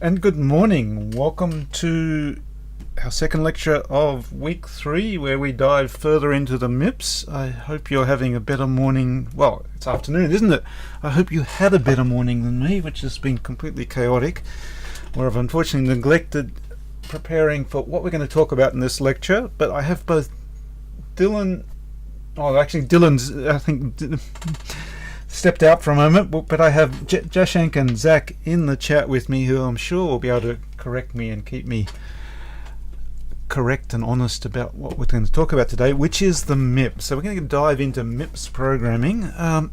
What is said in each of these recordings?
And good morning. Welcome to our second lecture of week 3, where we dive further into the MIPS. I hope you're having a better morning. Well, it's afternoon, isn't it? I hope you had a better morning than me, which has been completely chaotic, where I've unfortunately neglected preparing for what we're going to talk about in this lecture. But I have both Dylan, Dylan's, I think, stepped out for a moment, but I have Jashank and Zach in the chat with me, who I'm sure will be able to correct me and keep me correct and honest about what we're going to talk about today, which is the MIPS. So we're going to dive into MIPS programming. I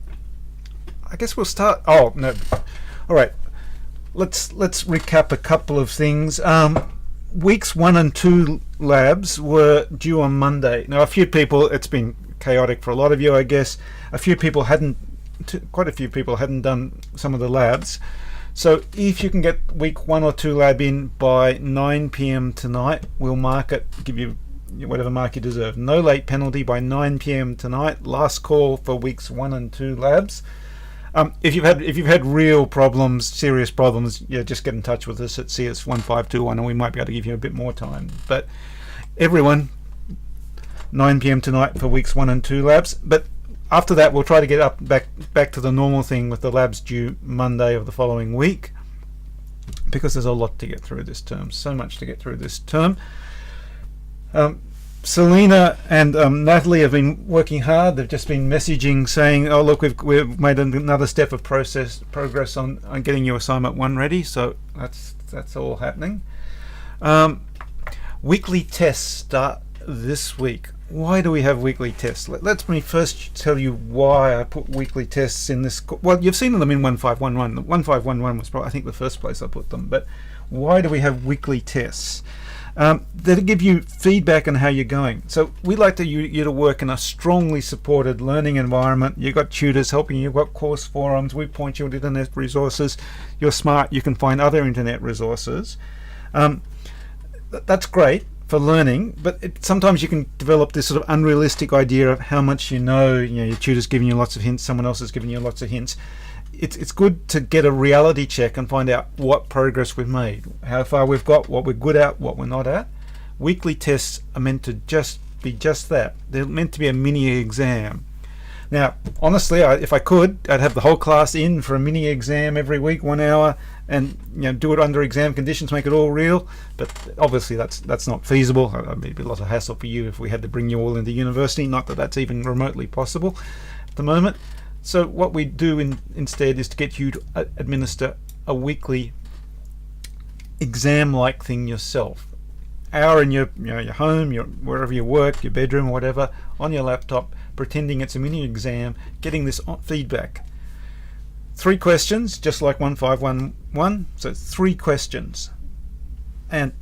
guess we'll start. Oh no! All right. Let's recap a couple of things. Weeks 1 and 2 labs were due on Monday. Now, a few people. It's been chaotic for a lot of you, I guess. Quite a few people hadn't done some of the labs. So if you can get week 1 or 2 lab in by 9 p.m. tonight, we'll mark it, give you whatever mark you deserve. No late penalty by 9 p.m. tonight. Last call for weeks 1 and 2 labs. If you've had real problems, serious problems, just get in touch with us at CS1521 and we might be able to give you a bit more time. But everyone, 9 p.m. tonight for weeks 1 and 2 labs. But after that, we'll try to get back to the normal thing with the labs due Monday of the following week, because there's a lot to get through this term. So much to get through this term. Selena and Natalie have been working hard. They've just been messaging saying, "Oh look, we've made another step of progress on getting your assignment 1 ready." So that's all happening. Weekly tests start this week. Why do we have weekly tests? Let me first tell you why I put weekly tests in this. Well, you've seen them in 1511. 1511 was probably, I think, the first place I put them. But why do we have weekly tests? That'll give you feedback on how you're going. So we like you to work in a strongly supported learning environment. You've got tutors helping you. You've got course forums. We point you to internet resources. You're smart. You can find other internet resources. That's great for learning, but sometimes you can develop this sort of unrealistic idea of how much you know. Your tutor's giving you lots of hints, someone else is giving you lots of hints. It's good to get a reality check and find out what progress we've made, how far we've got, what we're good at, what we're not at. Weekly tests are meant to be just that. They're meant to be a mini exam. Now, honestly, if I could, I'd have the whole class in for a mini exam every week, 1 hour, and do it under exam conditions, make it all real. But obviously, that's not feasible. It'd be a lot of hassle for you if we had to bring you all into university. Not that that's even remotely possible at the moment. So what we do instead is to get you to administer a weekly exam-like thing yourself. Hour in your home, wherever you work, your bedroom, or whatever, on your laptop, pretending it's a mini exam, getting this feedback. 3 questions, just like 1511. So 3 questions. And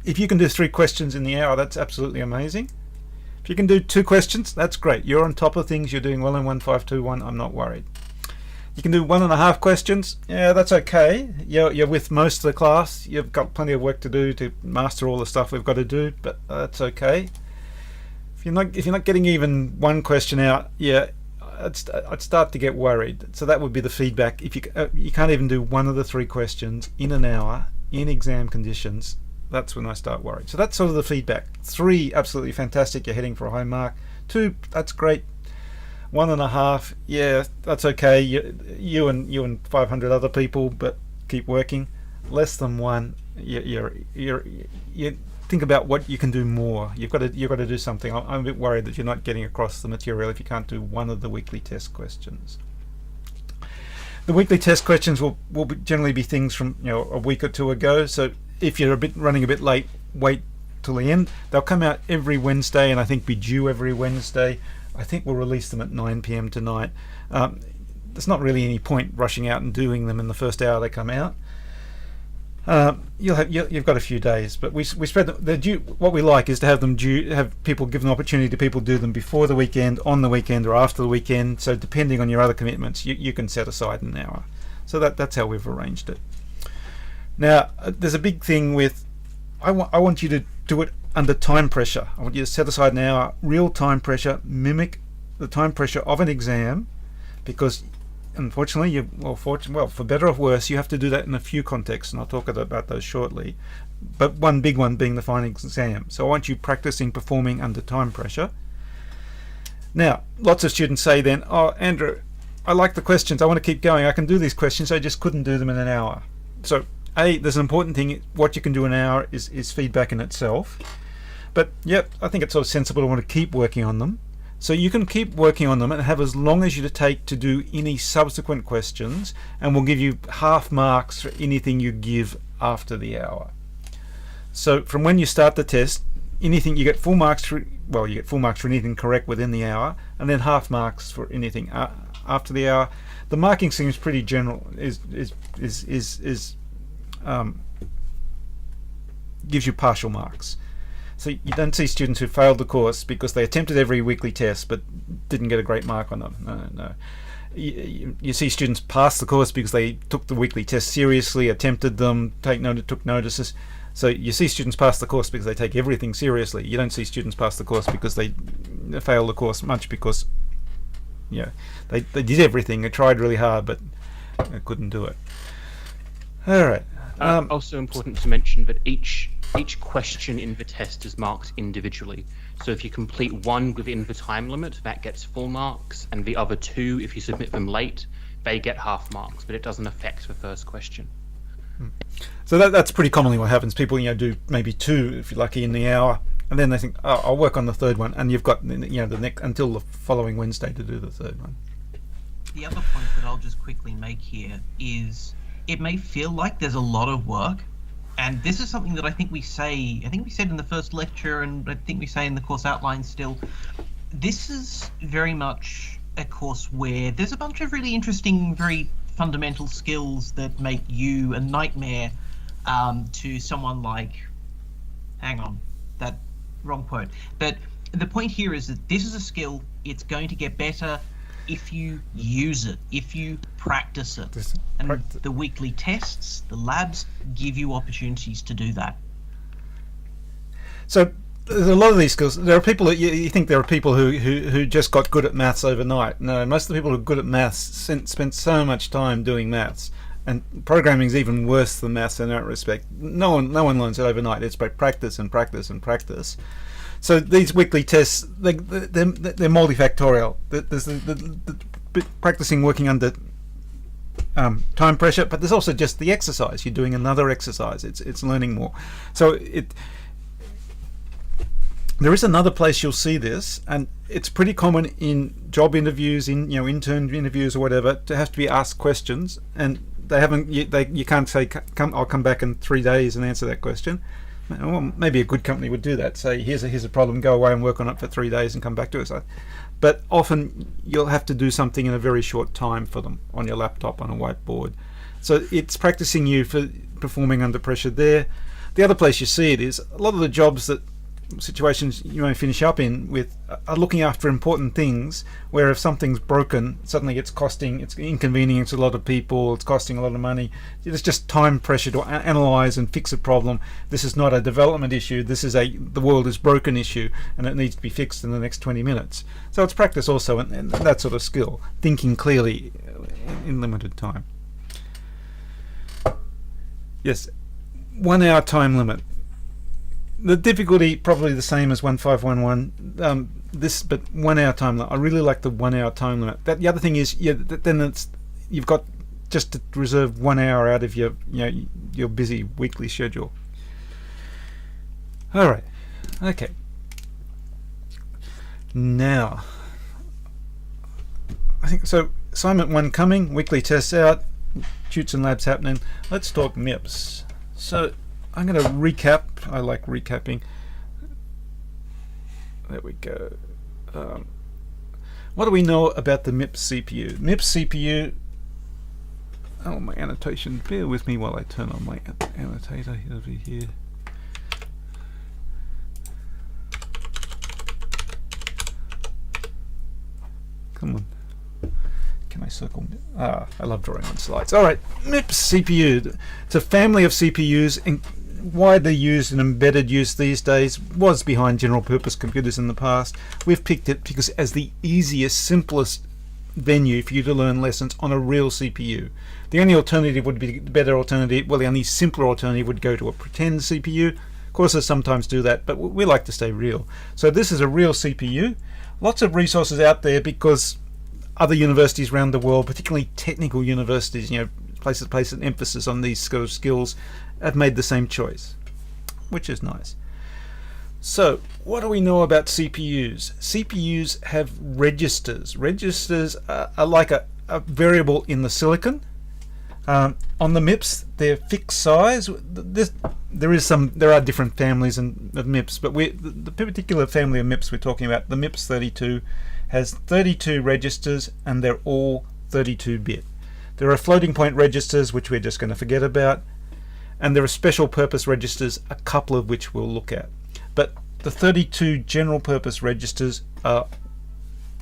if you can do 3 questions in the hour, that's absolutely amazing. If you can do 2 questions, that's great. You're on top of things. You're doing well in 1521. I'm not worried. You can do 1.5 questions. Yeah, that's okay. You're with most of the class. You've got plenty of work to do to master all the stuff we've got to do, but that's okay. If you're not getting even 1 question out, I'd start to get worried. So that would be the feedback. If you can't even do 1 of the 3 questions in an hour in exam conditions, that's when I start worried. So that's sort of the feedback. 3, absolutely fantastic. You're heading for a high mark. 2, that's great. 1.5, yeah, that's okay. You and 500 other people, but keep working. Less than 1, you think about what you can do more. You've got to do something. I'm a bit worried that you're not getting across the material if you can't do 1 of the weekly test questions. The weekly test questions will generally be things from a week or 2 ago. So if you're running a bit late, wait till the end. They'll come out every Wednesday, and I think be due every Wednesday. I think we'll release them at 9 p.m. tonight. There's not really any point rushing out and doing them in the first hour they come out. You've got a few days, but we spread them. They're due. What we like is to have them due, have people give an opportunity to people do them before the weekend, on the weekend, or after the weekend. So depending on your other commitments, you can set aside an hour. So that's how we've arranged it. Now, there's a big thing with. I want you to do it under time pressure. I want you to set aside an hour, real time pressure, mimic the time pressure of an exam, because unfortunately, for better or worse, you have to do that in a few contexts, and I'll talk about those shortly. But one big one being the final exam. So I want you practicing performing under time pressure. Now, lots of students say then, oh, Andrew, I like the questions, I want to keep going, I can do these questions, I just couldn't do them in an hour. So, there's an important thing, what you can do in an hour is feedback in itself. But, yep, I think it's sort of sensible to want to keep working on them. So you can keep working on them and have as long as you take to do any subsequent questions, and we'll give you half marks for anything you give after the hour. So from when you start the test, anything you get full marks for, you get full marks for anything correct within the hour, and then half marks for anything after the hour. The marking seems pretty general. Gives you partial marks. So you don't see students who failed the course because they attempted every weekly test but didn't get a great mark on them. No. You see students pass the course because they took the weekly tests seriously, attempted them, took notices. So you see students pass the course because they take everything seriously. You don't see students pass the course because they fail the course much because they did everything, they tried really hard but they couldn't do it. Alright. Also important to mention that each question in the test is marked individually. So if you complete one within the time limit, that gets full marks, and the other two, if you submit them late, they get half marks, but it doesn't affect the first question. So that's pretty commonly what happens. People do maybe two, if you're lucky, in the hour, and then they think, oh, I'll work on the third one, and you've got the next until the following Wednesday to do the third one. The other point that I'll just quickly make here is it may feel like there's a lot of work, and this is something that I think we said in the first lecture, and I think we say in the course outline still. This is very much a course where there's a bunch of really interesting, very fundamental skills that make you a nightmare to someone like, hang on, that wrong quote. But the point here is that this is a skill, it's going to get better if you use it, if you practice it. And the weekly tests, the labs, give you opportunities to do that. So there's a lot of these skills. There are people that you think there are people who just got good at maths overnight. No, most of the people who are good at maths spent so much time doing maths, and programming is even worse than maths in that respect. No one learns it overnight. It's by practice and practice and practice. So these weekly tests, they're multifactorial. There's the practicing working under time pressure, but there's also just the exercise. You're doing another exercise. It's learning more. So there is another place you'll see this, and it's pretty common in job interviews, in intern interviews or whatever, to have to be asked questions, and you can't say, I'll come back in 3 days and answer that question. Well, maybe a good company would do that. Say, here's a problem, go away and work on it for 3 days and come back to us. But often you'll have to do something in a very short time for them on your laptop, on a whiteboard. So it's practicing you for performing under pressure there. The other place you see it is a lot of the situations you may finish up in with are looking after important things, where if something's broken, suddenly it's inconveniencing a lot of people, it's costing a lot of money. It's just time pressure to analyze and fix a problem. This is not a development issue, this is the world is broken issue, and it needs to be fixed in the next 20 minutes. So it's practice also, and that sort of skill, thinking clearly in limited time. Yes, 1 hour time limit. The difficulty probably the same as 1511. But 1 hour time limit. I really like the 1 hour time limit. The other thing is, then you've got just to reserve 1 hour out of your busy weekly schedule. All right, okay. Now, I think so. Assignment 1 coming. Weekly tests out. Tutes and labs happening. Let's talk MIPS. So I'm going to recap. I like recapping. There we go. What do we know about the MIPS CPU? MIPS CPU. Oh, my annotation. Bear with me while I turn on my annotator over here. Come on. Can I circle? I love drawing on slides. All right, MIPS CPU. It's a family of CPUs and widely used and embedded use these days. Was behind general purpose computers in the past. We've picked it because as the easiest, simplest venue for you to learn lessons on a real CPU. The only alternative would be the better alternative, well, the only simpler alternative would go to a pretend CPU. Courses sometimes do that, but we like to stay real. So this is a real CPU. Lots of resources out there because other universities around the world, particularly technical universities, places place an emphasis on these sort of skills, have made the same choice, which is nice. So what do we know about CPUs? CPUs have registers. Registers are like a variable in the silicon. On the MIPS, they're fixed size. There are different families of MIPS, but the particular family of MIPS we're talking about, the MIPS 32, has 32 registers, and they're all 32-bit. There are floating point registers, which we're just going to forget about, and there are special purpose registers, a couple of which we'll look at. But the 32 general purpose registers are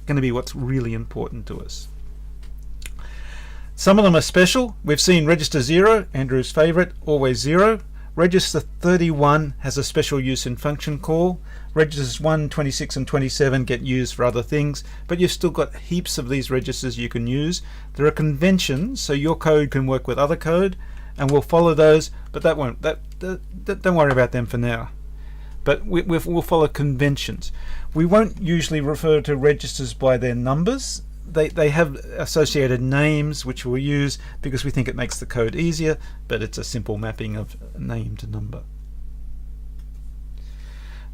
going to be what's really important to us. Some of them are special. We've seen register 0, Andrew's favorite, always 0. Register 31 has a special use in function call. Registers 1, 26 and 27 get used for other things, but you've still got heaps of these registers you can use. There are conventions, so your code can work with other code, and we'll follow those, but don't worry about them for now. But we'll follow conventions. We won't usually refer to registers by their numbers. They have associated names which we'll use because we think it makes the code easier, but it's a simple mapping of name to number.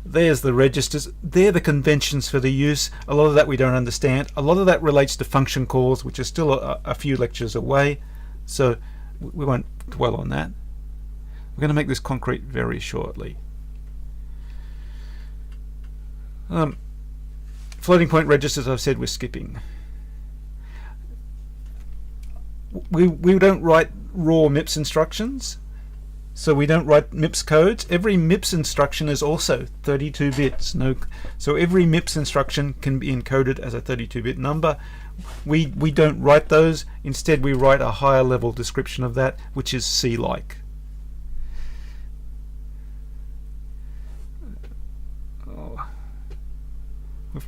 There's the registers. They're the conventions for the use. A lot of that we don't understand. A lot of that relates to function calls, which are still a few lectures away, so we won't dwell on that. We're going to make this concrete very shortly. Floating point registers, I've said we're skipping. We don't write raw MIPS instructions, so we don't write MIPS codes. Every MIPS instruction is also 32 bits. So every MIPS instruction can be encoded as a 32-bit number. We don't write those. Instead, we write a higher level description of that, which is C-like.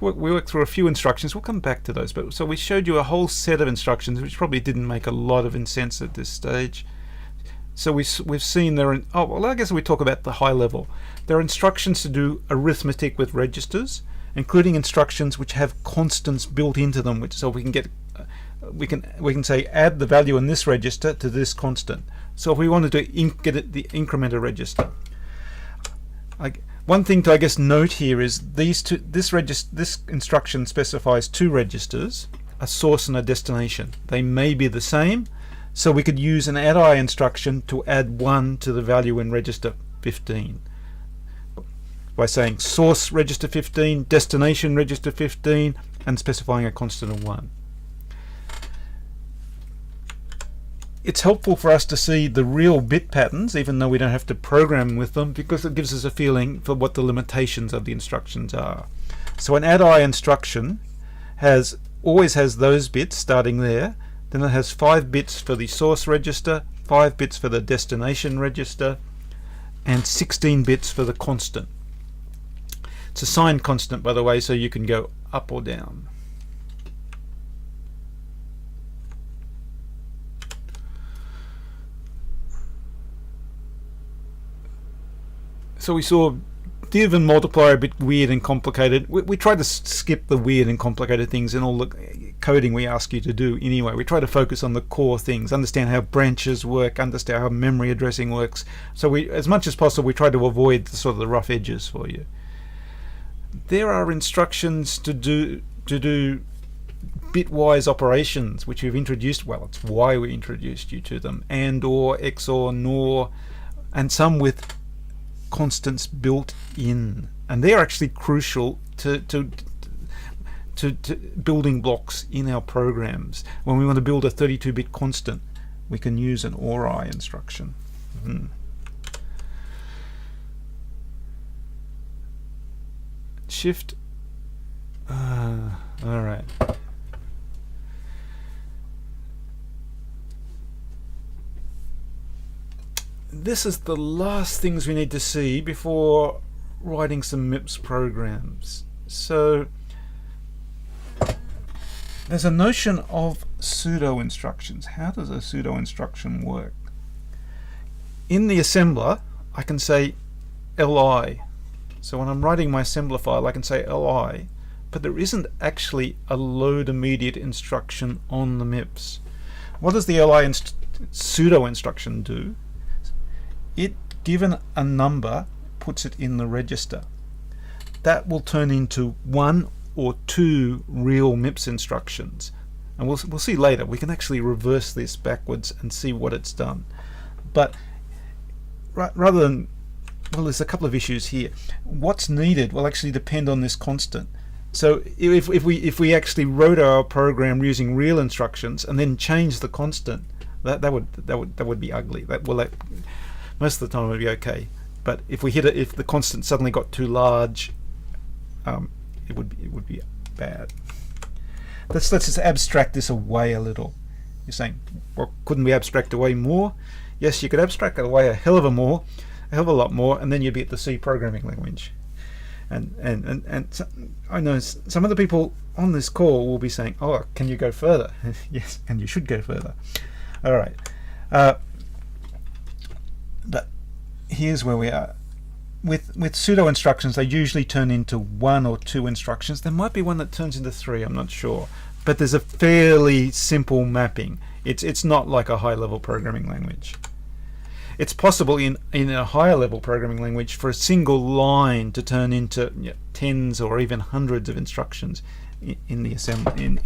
We worked through a few instructions. We'll come back to those. But so we showed you a whole set of instructions, which probably didn't make a lot of sense at this stage. So we've seen there. I guess we talk about the high level. There are instructions to do arithmetic with registers, including instructions which have constants built into them. So we can get we can say add the value in this register to this constant. So if we wanted to get the incrementer register. One thing to, I guess, note here is this instruction specifies two registers, a source and a destination. They may be the same, so we could use an add-I instruction to add 1 to the value in register 15 by saying source register 15, destination register 15, and specifying a constant of 1. It's helpful for us to see the real bit patterns, even though we don't have to program with them, because it gives us a feeling for what the limitations of the instructions are. So an add-I instruction always has those bits starting there. Then it has 5 bits for the source register, 5 bits for the destination register, and 16 bits for the constant. It's a signed constant, by the way, so you can go up or down. So we saw div and multiply are a bit weird and complicated. We try to skip the weird and complicated things in all the coding we ask you to do anyway. We try to focus on the core things, understand how branches work, understand how memory addressing works. So as much as possible, we try to avoid the rough edges for you. There are instructions to do bitwise operations, which we've introduced. Well, it's why we introduced you to them. And, or, XOR, NOR, and some with constants built in, and they're actually crucial to building blocks in our programs. When we want to build a 32-bit constant, we can use an OR-I instruction. Shift. All right. This is the last things we need to see before writing some MIPS programs. So there's a notion of pseudo instructions. How does a pseudo instruction work? In the assembler, I can say li. So when I'm writing my assembler file, I can say li, but there isn't actually a load immediate instruction on the MIPS. What does the li pseudo instruction do? It, given a number, puts it in the register. That will turn into one or two real MIPS instructions, and we'll see later. We can actually reverse this backwards and see what it's done. But rather than, well, there's a couple of issues here. What's needed will actually depend on this constant. So if we actually wrote our program using real instructions and then change the constant, that would be ugly. Most of the time it would be okay. But if we hit it, if the constant suddenly got too large, it would be bad. Let's just abstract this away a little. You're saying, well, couldn't we abstract away more? Yes, you could abstract it away a hell of a lot more, and then you'd be at the C programming language. And so, I know some of the people on this call will be saying, oh, can you go further? Yes, and you should go further. All right. But here's where we are. With pseudo instructions, they usually turn into one or two instructions. There might be one that turns into three, I'm not sure. But there's a fairly simple mapping. It's not like a high-level programming language. It's possible in a higher level programming language for a single line to turn into tens or even hundreds of instructions in the assembly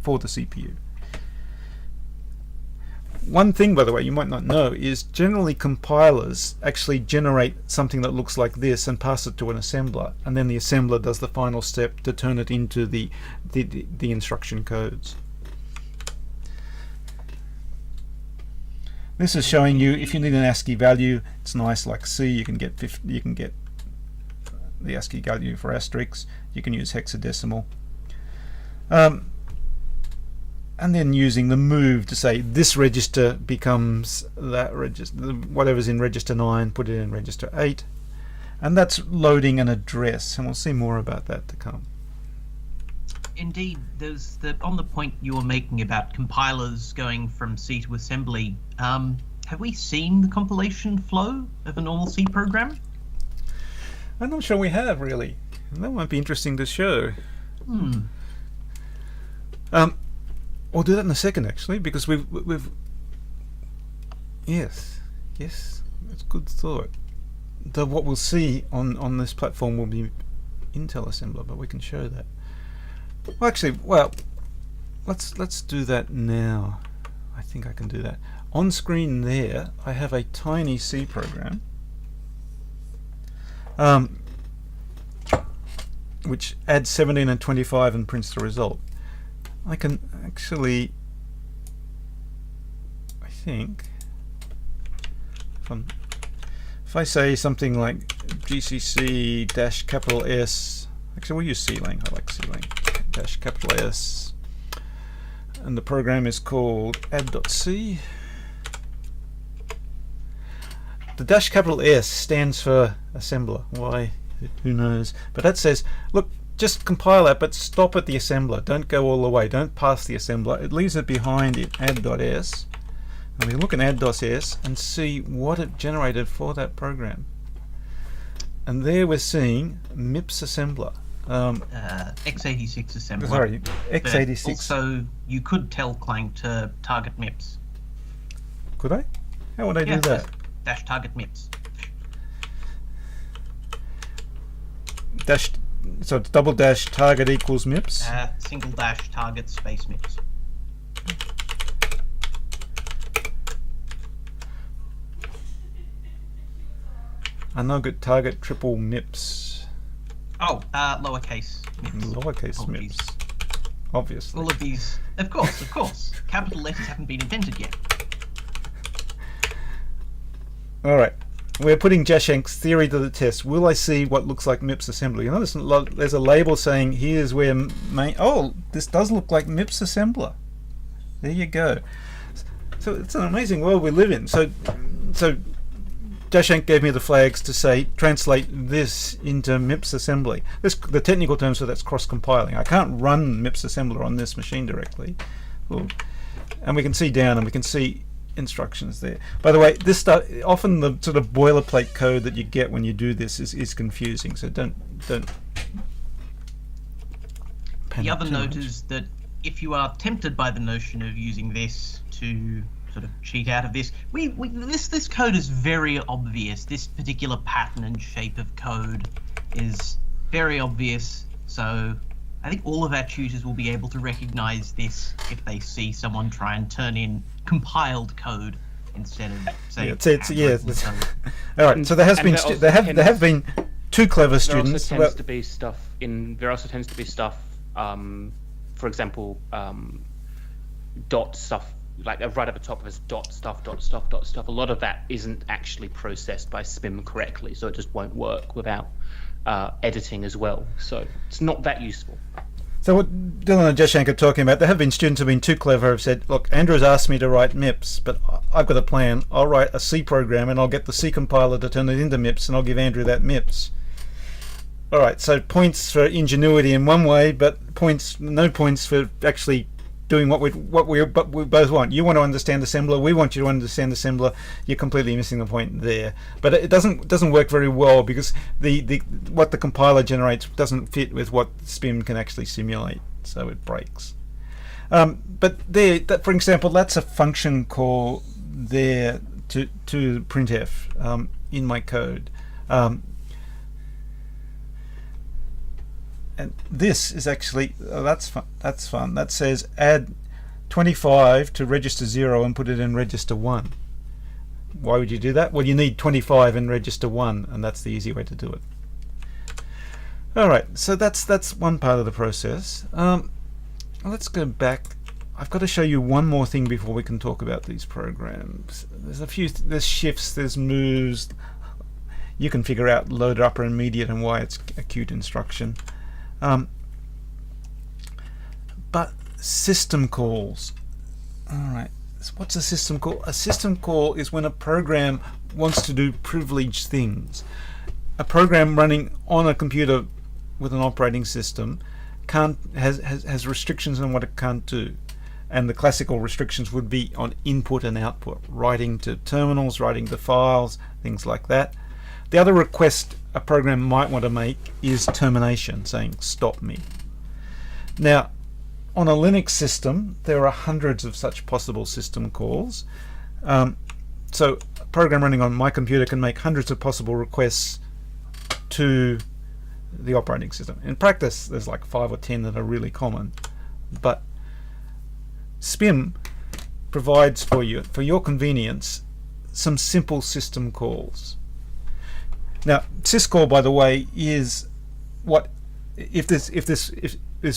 for the CPU. One thing, by the way, you might not know is generally compilers actually generate something that looks like this and pass it to an assembler, and then the assembler does the final step to turn it into the instruction codes. This is showing you if you need an ASCII value, it's nice like C. You can get the ASCII value for asterisks. You can use hexadecimal, and then using the move to say this register becomes that register. Whatever's in register 9, put it in register 8, and that's loading an address. And we'll see more about that to come. Indeed, there's on the point you were making about compilers going from C to assembly. Have we seen the compilation flow of a normal C program? I'm not sure we have, really. That might be interesting to show. We'll do that in a second, actually, because we've yes, that's a good thought. What we'll see on this platform will be Intel assembler, but we can show that. Well, actually, let's do that now. I think I can do that. On screen there, I have a tiny C program, which adds 17 and 25 and prints the result. I can actually, I think, if I say something like GCC dash capital S, actually we'll use C-lang, I like C-lang, dash capital S, and the program is called add.c. The dash capital S stands for assembler. Why? Who knows? But that says, look, just compile that, but stop at the assembler. Don't go all the way. Don't pass the assembler. It leaves it behind in add.s. And we look at add.s and see what it generated for that program. And there we're seeing MIPS assembler. x86 assembler. Sorry, x86. But also, you could tell Clang to target MIPS. Could I? How would I do that? Dash target MIPS. Dash, so it's double dash target equals MIPS? Single dash target space MIPS. I know good target triple MIPS. Oh, lowercase MIPS. Lowercase MIPS. Obviously. All of these, of course. Capital letters haven't been invented yet. Alright, we're putting Jashank's theory to the test. Will I see what looks like MIPS assembler? You notice there's a label saying here's where this does look like MIPS assembler. There you go. So it's an amazing world we live in. So Jashank gave me the flags to say translate this into MIPS assembly. The technical terms for that's cross-compiling. I can't run MIPS assembler on this machine directly. Ooh. And we can see down, and we can see instructions there. By the way, this stuff, often the sort of boilerplate code that you get when you do this is confusing. So don't. The other note is that if you are tempted by the notion of using this to sort of cheat out of this, this code is very obvious. This particular pattern and shape of code is very obvious. So I think all of our tutors will be able to recognize this if they see someone try and turn in compiled code instead of say. All right. So there have been two clever students. There also tends to be stuff. For example, dot stuff, like right at the top of this dot stuff. A lot of that isn't actually processed by SPIM correctly, so it just won't work without editing as well. So it's not that useful. So what Dylan and Jashank are talking about, there have been students who have been too clever, have said, look, Andrew's asked me to write MIPS, but I've got a plan. I'll write a C program and I'll get the C compiler to turn it into MIPS, and I'll give Andrew that MIPS. All right, so points for ingenuity in one way, but no points for actually doing what we both want. You want to understand assembler, we want you to understand assembler. You're completely missing the point there. But it doesn't work very well because what the compiler generates doesn't fit with what SPIM can actually simulate, so it breaks. But for example, that's a function call there to printf in my code. And this is actually that's fun. That says add 25 to register 0 and put it in register 1. Why would you do that? Well, you need 25 in register 1, and that's the easy way to do it. All right, so that's one part of the process. Let's go back. I've got to show you one more thing before we can talk about these programs. There's shifts, there's moves. You can figure out load upper and immediate and why it's acute instruction. But system calls. Alright, so what's a system call? A system call is when a program wants to do privileged things. A program running on a computer with an operating system has restrictions on what it can't do. And the classical restrictions would be on input and output, writing to terminals, writing to files, things like that. The other request a program might want to make is termination, saying stop me. Now, on a Linux system, there are hundreds of such possible system calls. So a program running on my computer can make hundreds of possible requests to the operating system. In practice, there's like 5 or 10 that are really common, but SPIM provides for your convenience, some simple system calls. Now, syscall, by the way, is what if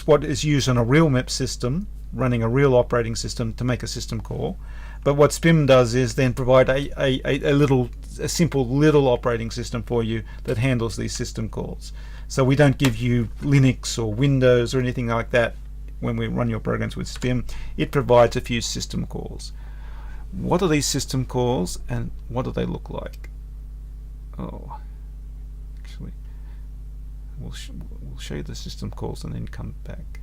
what is used on a real MIPS system, running a real operating system to make a system call. But what SPIM does is then provide a simple little operating system for you that handles these system calls. So we don't give you Linux or Windows or anything like that when we run your programs with SPIM. It provides a few system calls. What are these system calls and what do they look like? Oh, actually, we'll show you the system calls and then come back.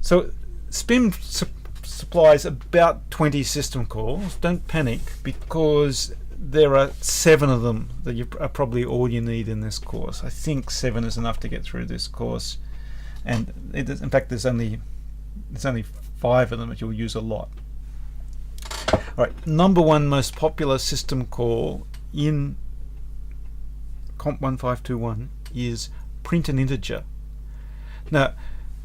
So SPIM supplies about 20 system calls. Don't panic, because there are 7 of them that are probably all you need in this course. I think 7 is enough to get through this course, and in fact there's only 5 of them that you'll use a lot. Alright, number 1 most popular system call in COMP1521 is print an integer. Now,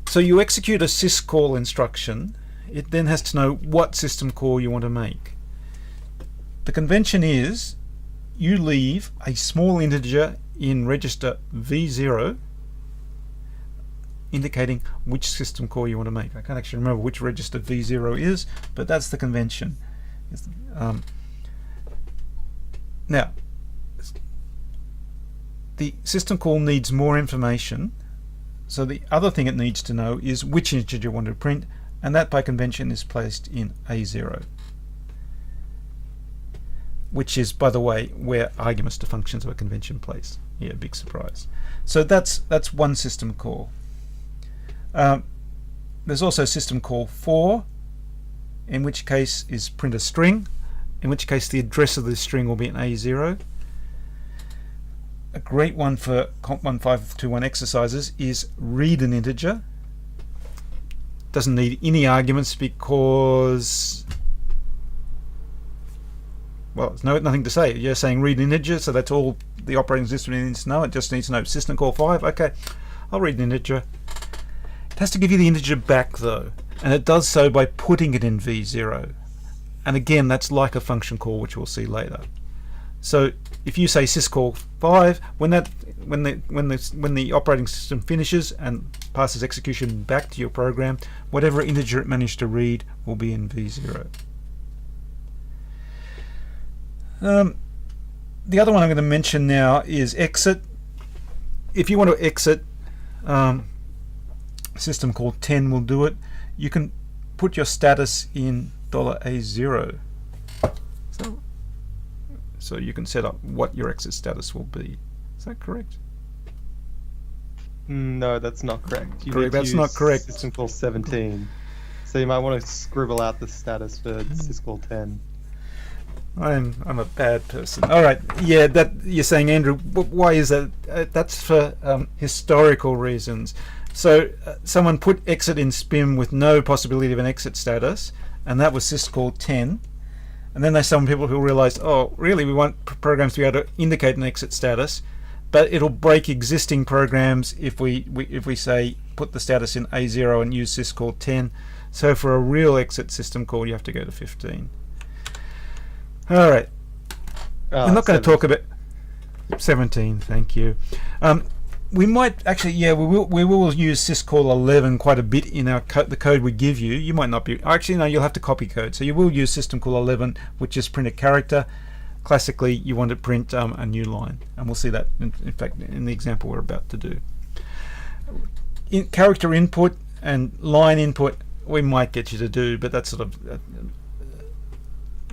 so you execute a syscall instruction. It then has to know what system call you want to make. The convention is you leave a small integer in register V0 indicating which system call you want to make. I can't actually remember which register V0 is, but that's the convention. Now, the system call needs more information, so the other thing it needs to know is which integer you want to print, and that by convention is placed in A0. which is, by the way, where arguments to functions of a convention place. Yeah, big surprise. So that's one system call. There's also system call 4, in which case is print a string, in which case the address of the string will be an A0. A great one for COMP1521 exercises is read an integer. Doesn't need any arguments because, well, there's nothing to say. You're saying read an integer, so that's all the operating system needs to know. It just needs to know system call 5. Okay, I'll read an integer. It has to give you the integer back though, and it does so by putting it in v0. And again, that's like a function call, which we'll see later. So if you say syscall 5, when the operating system finishes and passes execution back to your program, whatever integer it managed to read will be in v0. The other one I'm going to mention now is exit. If you want to exit, system call 10 will do it. You can put your status in $A0. So you can set up what your exit status will be. Is that correct? No, that's not correct. That's not correct. System call 17. So you might want to scribble out the status for syscall 10. I'm a bad person. All right, yeah, that you're saying, Andrew. Why is that? That's for historical reasons. So someone put exit in SPIM with no possibility of an exit status, and that was syscall 10. And then there's some people who realized, oh, really, we want programs to be able to indicate an exit status, but it'll break existing programs if we say put the status in A0 and use syscall 10. So for a real exit system call, you have to go to 15. All right. I'm not going to talk about 17. Thank you. We might actually, yeah, we will use syscall 11 quite a bit in our the code we give you. You might not be. Actually, no, you'll have to copy code. So you will use system call 11, which is print a character. Classically, you want to print a new line, and we'll see that in fact in the example we're about to do. In character input and line input, we might get you to do, but that sort of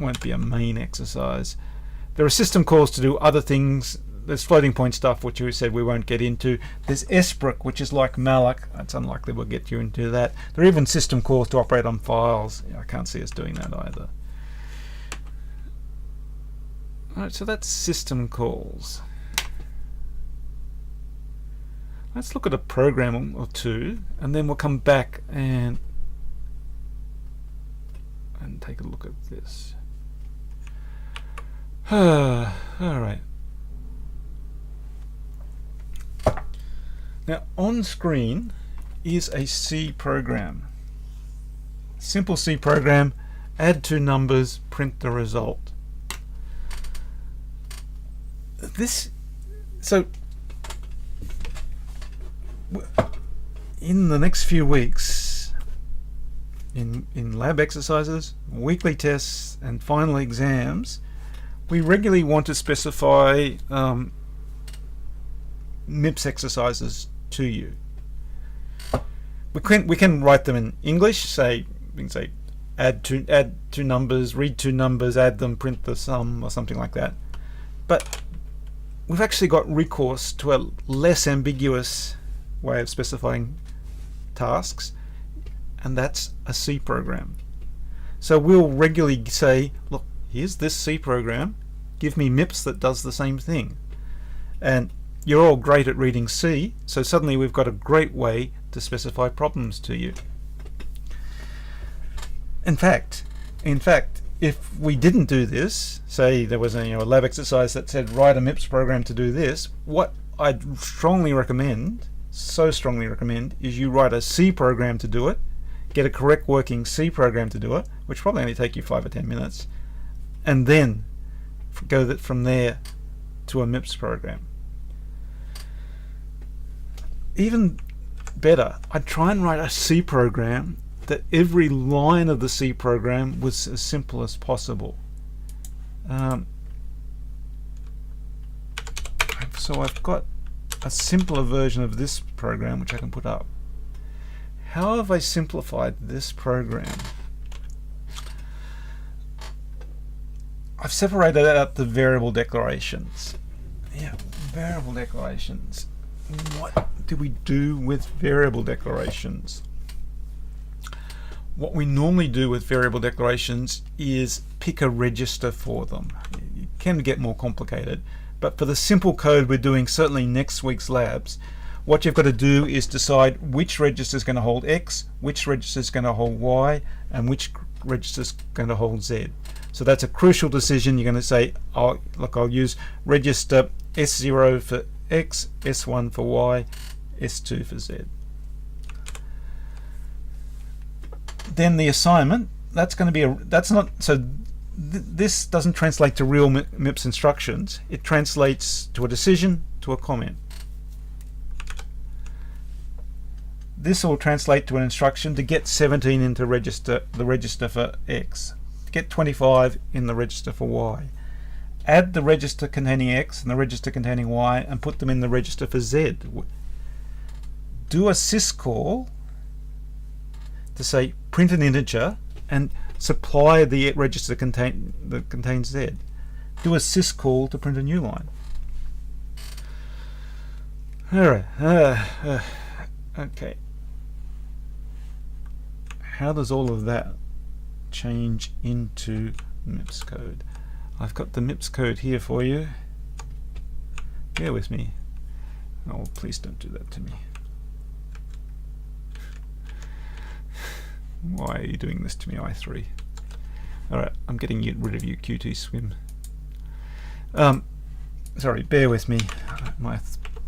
won't be a main exercise. There are system calls to do other things. There's floating point stuff, which we said we won't get into. There's sproc, which is like malloc. It's unlikely we'll get you into that. There are even system calls to operate on files. I can't see us doing that either. Alright, so that's system calls. Let's look at a program or two, and then we'll come back and take a look at this. Alright. Now on screen is a C program. Simple C program, add two numbers, print the result. In the next few weeks, in lab exercises, weekly tests, and final exams, we regularly want to specify MIPS exercises to you. We can write them in English. We can say add two numbers, read two numbers, add them, print the sum, or something like that. But we've actually got recourse to a less ambiguous way of specifying tasks, and that's a C program. So we'll regularly say, look, here's this C program, give me MIPS that does the same thing. And you're all great at reading C, so suddenly we've got a great way to specify problems to you. In fact, if we didn't do this, say there was a lab exercise that said write a MIPS program to do this, what I'd strongly recommend, so strongly recommend, is you write a C program to do it, get a correct working C program to do it, which probably only take you 5 or 10 minutes, and then go from there to a MIPS program. Even better, I'd try and write a C program that every line of the C program was as simple as possible. So I've got a simpler version of this program which I can put up. How have I simplified this program? I've separated out the variable declarations. Yeah, variable declarations. What do we do with variable declarations? What we normally do with variable declarations is pick a register for them. It can get more complicated, but for the simple code we're doing certainly next week's labs, what you've got to do is decide which register is going to hold X, which register is going to hold Y, and which register is going to hold Z. So that's a crucial decision. You're going to say, I'll use register S0 for X, S1 for Y, S2 for Z. Then the assignment, that's going to be this doesn't translate to real MIPS instructions. It translates to a decision, to a comment. This will translate to an instruction to get 17 into the register for X, get 25 in the register for Y. Add the register containing X and the register containing Y and put them in the register for Z. Do a syscall to say print an integer and supply the register that contains Z. Do a syscall to print a new line. Alright, okay. How does all of that change into MIPS code? I've got the MIPS code here for you. Bear with me. Oh, please don't do that to me. Why are you doing this to me, i3? Alright, I'm getting rid of you, Qt Swim. Sorry, bear with me. I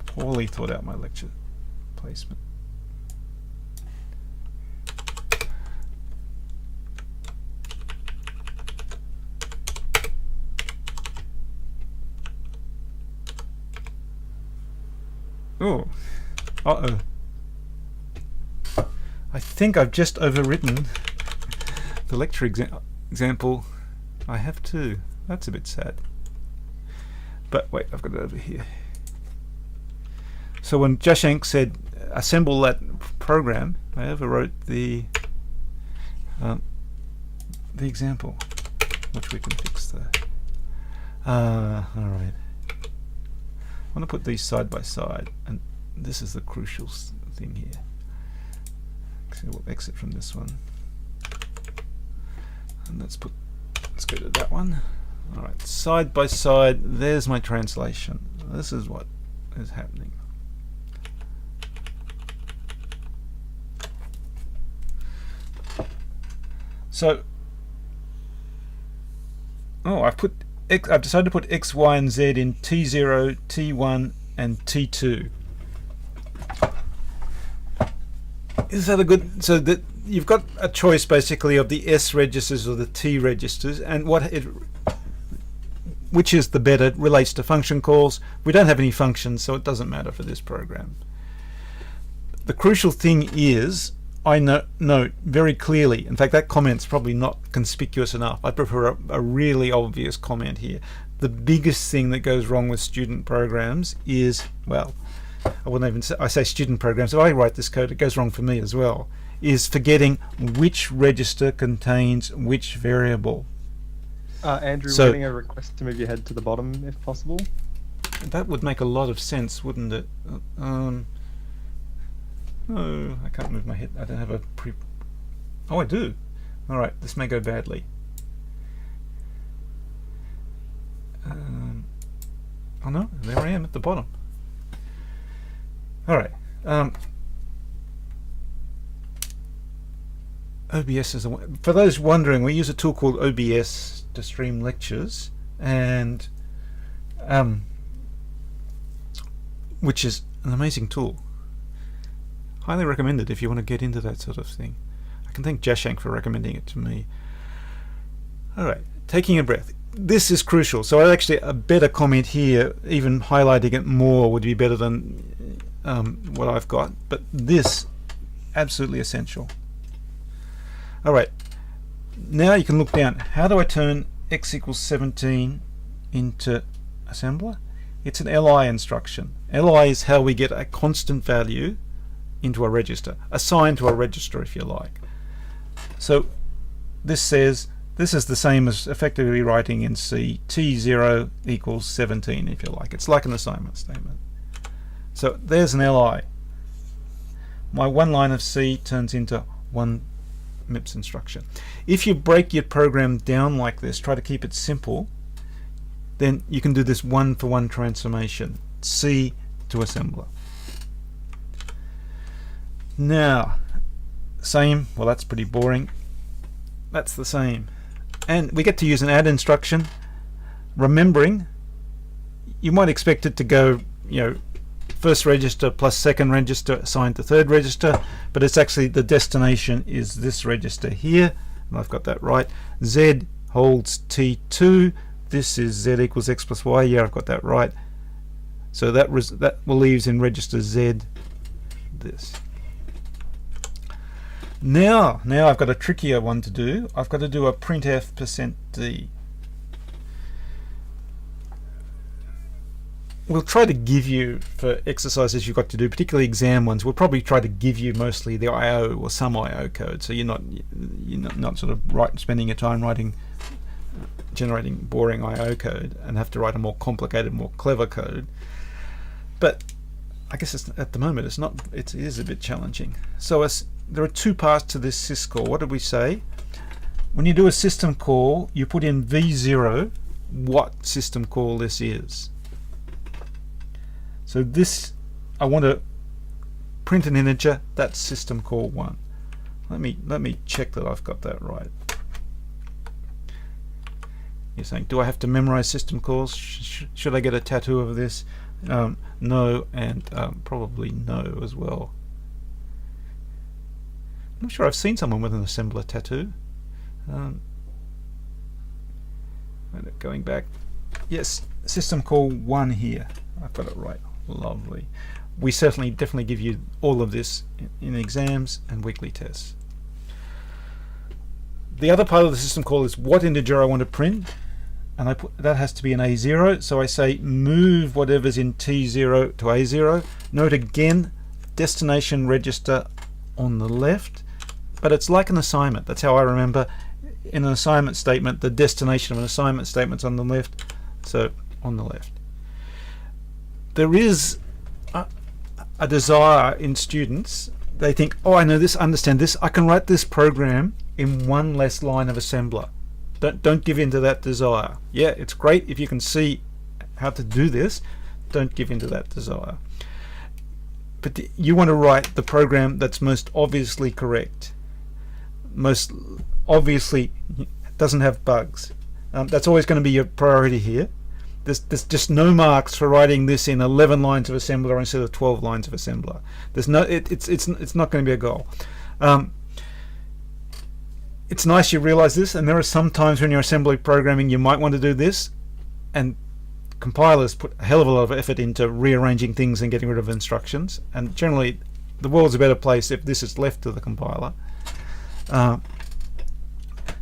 poorly thought out my lecture placement. Oh, uh-oh. I think I've just overwritten the lecture example. I have too. That's a bit sad. But wait, I've got it over here. So when Jashank said assemble that program, I overwrote the example, which we can fix there. Alright. I want to put these side by side, and this is the crucial thing here. So we'll exit from this one, and let's go to that one. Alright, side by side, there's my translation. This is what is happening. So, I've decided to put X, Y, and Z in T0, T1, and T2. Is that a good? So that you've got a choice basically of the S registers or the T registers, and which is the better relates to function calls. We don't have any functions, so it doesn't matter for this program. The crucial thing is, I note very clearly, in fact that comment's probably not conspicuous enough. I prefer a really obvious comment here. The biggest thing that goes wrong with student programs is, well, I wouldn't even say, I say student programs, if I write this code it goes wrong for me as well, is forgetting which register contains which variable. Andrew, So- we're getting a request to move your head to the bottom if possible. That would make a lot of sense, wouldn't it? No, I can't move my head. I don't have a pre... Oh, I do. Alright, this may go badly. Oh no, there I am at the bottom. Alright. OBS is for those wondering, we use a tool called OBS to stream lectures, and which is an amazing tool. Highly recommend it if you want to get into that sort of thing. I can thank Jashank for recommending it to me. Alright, taking a breath. This is crucial. So actually a better comment here, even highlighting it more, would be better than what I've got. But this, absolutely essential. Alright, now you can look down. How do I turn x equals 17 into assembler? It's an li instruction. Li is how we get a constant value into a register, assigned to a register if you like. So this says This is the same as effectively writing in C T0 equals 17, if you like. It's like an assignment statement. So there's an LI. My one line of C turns into one MIPS instruction. If you break your program down like this, try to keep it simple, then you can do this one-for-one transformation, C to assembler. Now, same, well that's pretty boring. That's the same. And we get to use an add instruction, remembering you might expect it to go, first register plus second register assigned to third register, but it's actually the destination is this register here, and I've got that right. Z holds T2, this is Z equals X plus Y, yeah, I've got that right. So that will leaves in register Z this. Now I've got a trickier one to do. I've got to do a printf %d. We'll try to give you, for exercises you've got to do, particularly exam ones, we'll probably try to give you mostly the I/O or some I/O code, so you're not sort of spending your time generating boring I/O code and have to write a more complicated, more clever code. But I guess at the moment it is a bit challenging. So there are two parts to this syscall. What did we say? When you do a system call, you put in V0 what system call this is. So this, I want to print an integer, that's system call 1. Let me check that I've got that right. You're saying, do I have to memorize system calls? Should I get a tattoo of this? No, and probably no as well. I'm not sure I've seen someone with an assembler tattoo. Going back, yes, system call 1 here. I've got it right. Lovely. We definitely give you all of this in exams and weekly tests. The other part of the system call is what integer I want to print, and that has to be an A0. So I say move whatever's in T0 to A0. Note again, destination register on the left, but it's like an assignment. That's how I remember. In an assignment statement, the destination of an assignment statement's on the left, so on the left. There is a desire in students. They think, oh, I know this, understand this, I can write this program in one less line of assembler. Don't give in to that desire. Yeah, it's great if you can see how to do this. Don't give in to that desire. But you want to write the program that's most obviously correct, most obviously doesn't have bugs. That's always going to be your priority here. There's just no marks for writing this in 11 lines of assembler instead of 12 lines of assembler. There's no, it's not going to be a goal. It's nice you realize this, and there are some times when you're assembly programming you might want to do this, and compilers put a hell of a lot of effort into rearranging things and getting rid of instructions, and generally the world's a better place if this is left to the compiler.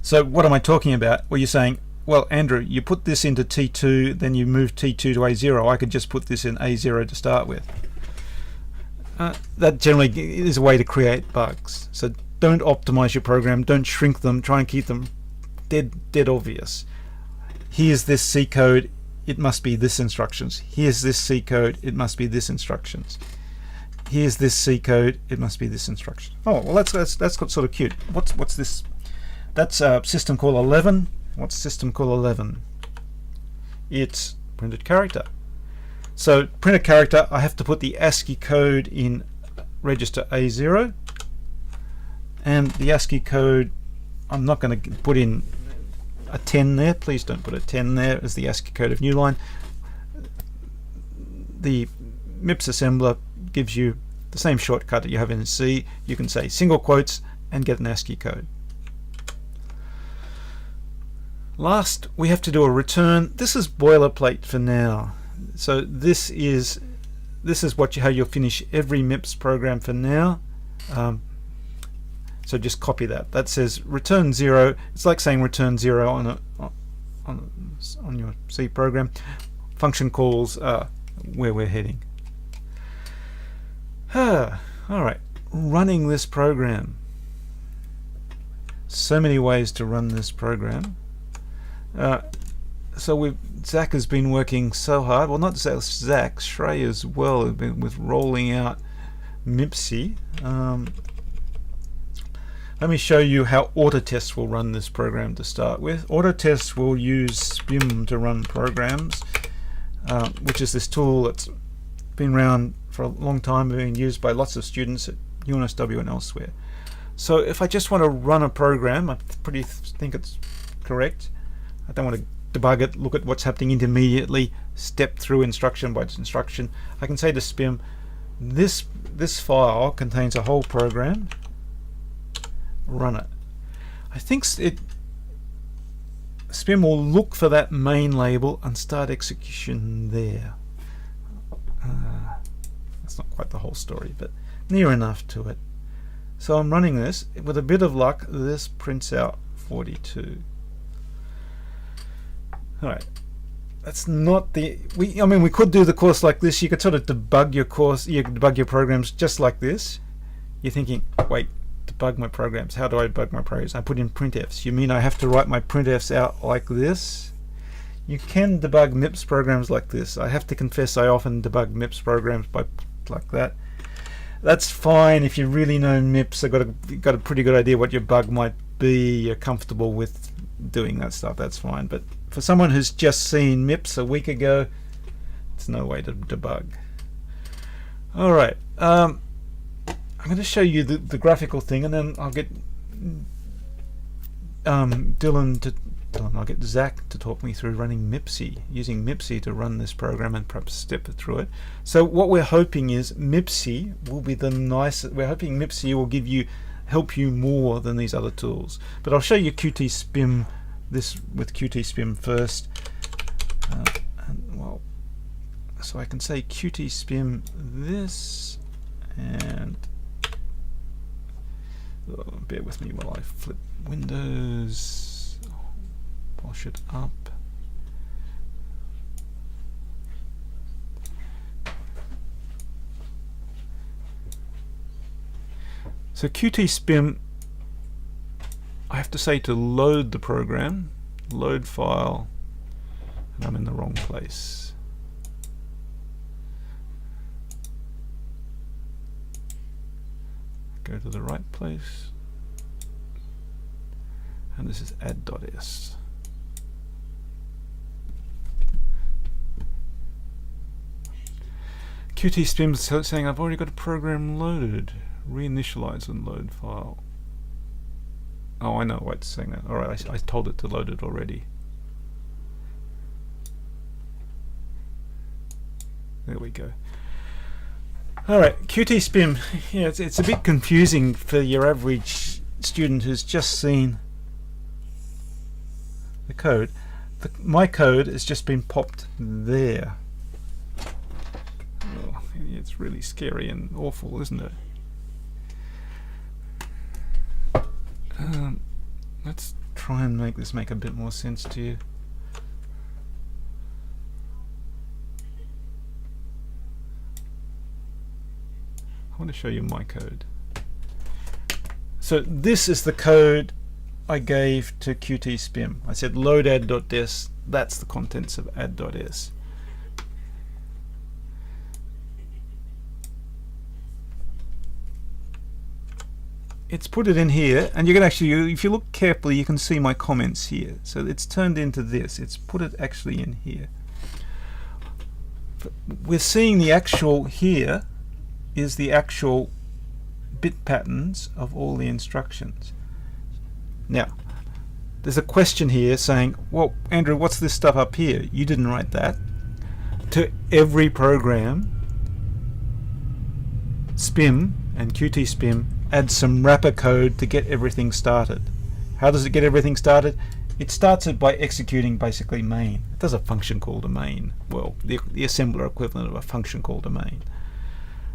So what am I talking about? Well, you're saying, well, Andrew, you put this into T2, then you move T2 to A0. I could just put this in A0 to start with. That generally is a way to create bugs. So don't optimize your program, don't shrink them, try and keep them dead obvious. Here's this C code, it must be this instructions. Here's this C code, it must be this instructions. Here's this C code, it must be this instruction. Oh, well, that's sort of cute. What's this? That's system call 11. What's system call 11? It's printed character. So printed character, I have to put the ASCII code in register A0, and the ASCII code, I'm not going to put in a 10 there. Please don't put a 10 there as the ASCII code of new line. The MIPS assembler gives you the same shortcut that you have in C. You can say single quotes and get an ASCII code. Last, we have to do a return. This is boilerplate for now. So this is how you'll finish every MIPS program for now. So just copy that. That says return 0. It's like saying return 0 on your C program. Function calls are where we're heading. All right, running this program. So many ways to run this program. So Zach has been working so hard. Well, not Zach, Shrey as well, has been with rolling out MIPSy. Let me show you how Autotest will run this program to start with. Autotest will use SPIM to run programs, which is this tool that's been around for a long time, being used by lots of students at UNSW and elsewhere. So if I just want to run a program, I think it's correct. I don't want to debug it, look at what's happening intermediately, step through instruction by instruction. I can say to SPIM, this file contains a whole program. Run it. I think SPIM will look for that main label and start execution there. That's not quite the whole story, but near enough to it. So I'm running this. With a bit of luck, this prints out 42. Alright. That's not the... I mean, we could do the course like this. You could sort of debug your course, you could debug your programs just like this. You're thinking, wait, debug my programs. How do I debug my programs? I put in printfs. You mean I have to write my printfs out like this? You can debug MIPS programs like this. I have to confess I often debug MIPS programs like that. That's fine if you really know MIPS. You've got a pretty good idea what your bug might be. You're comfortable with doing that stuff. That's fine. But for someone who's just seen MIPS a week ago, it's no way to debug. All right. I'm going to show you the graphical thing, and then I'll get I'll get Zach to talk me through running MIPSy, using MIPSy to run this program and perhaps step through it. So what we're hoping is MIPSy will be the nicest. We're hoping MIPSy will help you more than these other tools. But I'll show you QT-SPIM, this with QT-SPIM first. So I can say QT-SPIM this, and bear with me while I flip Windows, wash it up. So QT-SPIM, I have to say to load the program, load file, and I'm in the wrong place. Go to the right place, and this is add.s. QT-SPIM is saying I've already got a program loaded. Reinitialize and load file. Oh, I know why it's saying that. Alright, I told it to load it already. There we go. Alright, QT-SPIM. Yeah, it's a bit confusing for your average student who's just seen the code. My code has just been popped there. Oh, it's really scary and awful, isn't it? Let's try and make this make a bit more sense to you. I want to show you my code. So this is the code I gave to QT-SPIM. I said load add.s. That's the contents of add.s. It's put it in here, and you can actually, if you look carefully, you can see my comments here. So it's turned into this. It's put it actually in here. We're seeing the actual here is the actual bit patterns of all the instructions. Now, there's a question here saying, well, Andrew, what's this stuff up here? You didn't write that. To every program, SPIM and QT-SPIM add some wrapper code to get everything started. How does it get everything started? It starts it by executing basically main. It does a function called a main. Well, the assembler equivalent of a function called a main.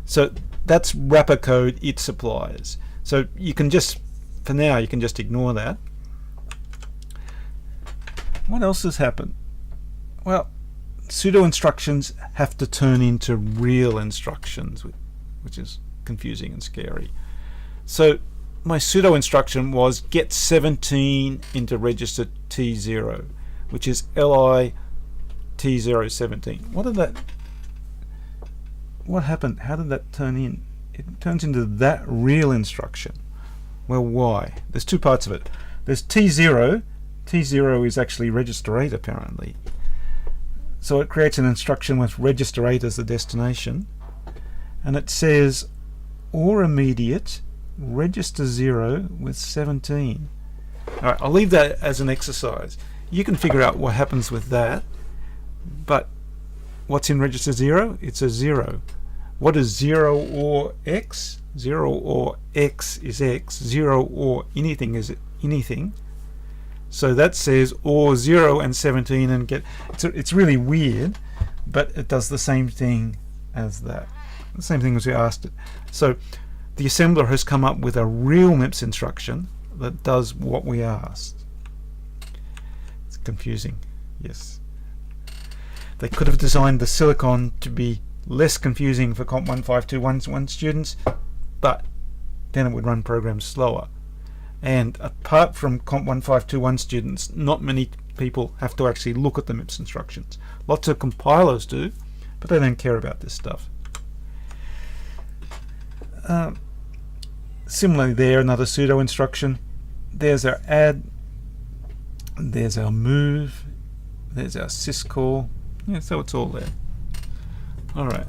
So that's wrapper code it supplies. So you can just, for now, you can just ignore that. What else has happened? Well, pseudo instructions have to turn into real instructions, which is confusing and scary. So my pseudo instruction was get 17 into register T0, which is LI T017. What happened? How did that turn in? It turns into that real instruction. Well, why? There's two parts of it. There's T0. T0 is actually register 8 apparently. So it creates an instruction with register 8 as the destination, and it says or immediate register 0 with 17. Alright, I'll leave that as an exercise. You can figure out what happens with that, but what's in register 0? It's a 0. What is 0 or x? 0 or x is x. 0 or anything is anything. So that says or 0 and 17, and it's really weird, but it does the same thing as that. The same thing as we asked it. So the assembler has come up with a real MIPS instruction that does what we asked. It's confusing, yes. They could have designed the silicon to be less confusing for COMP1521 students, but then it would run programs slower. And apart from COMP1521 students, not many people have to actually look at the MIPS instructions. Lots of compilers do, but they don't care about this stuff. Similarly there, another pseudo instruction. There's our add, there's our move, there's our syscall. Yeah, so it's all there. Alright.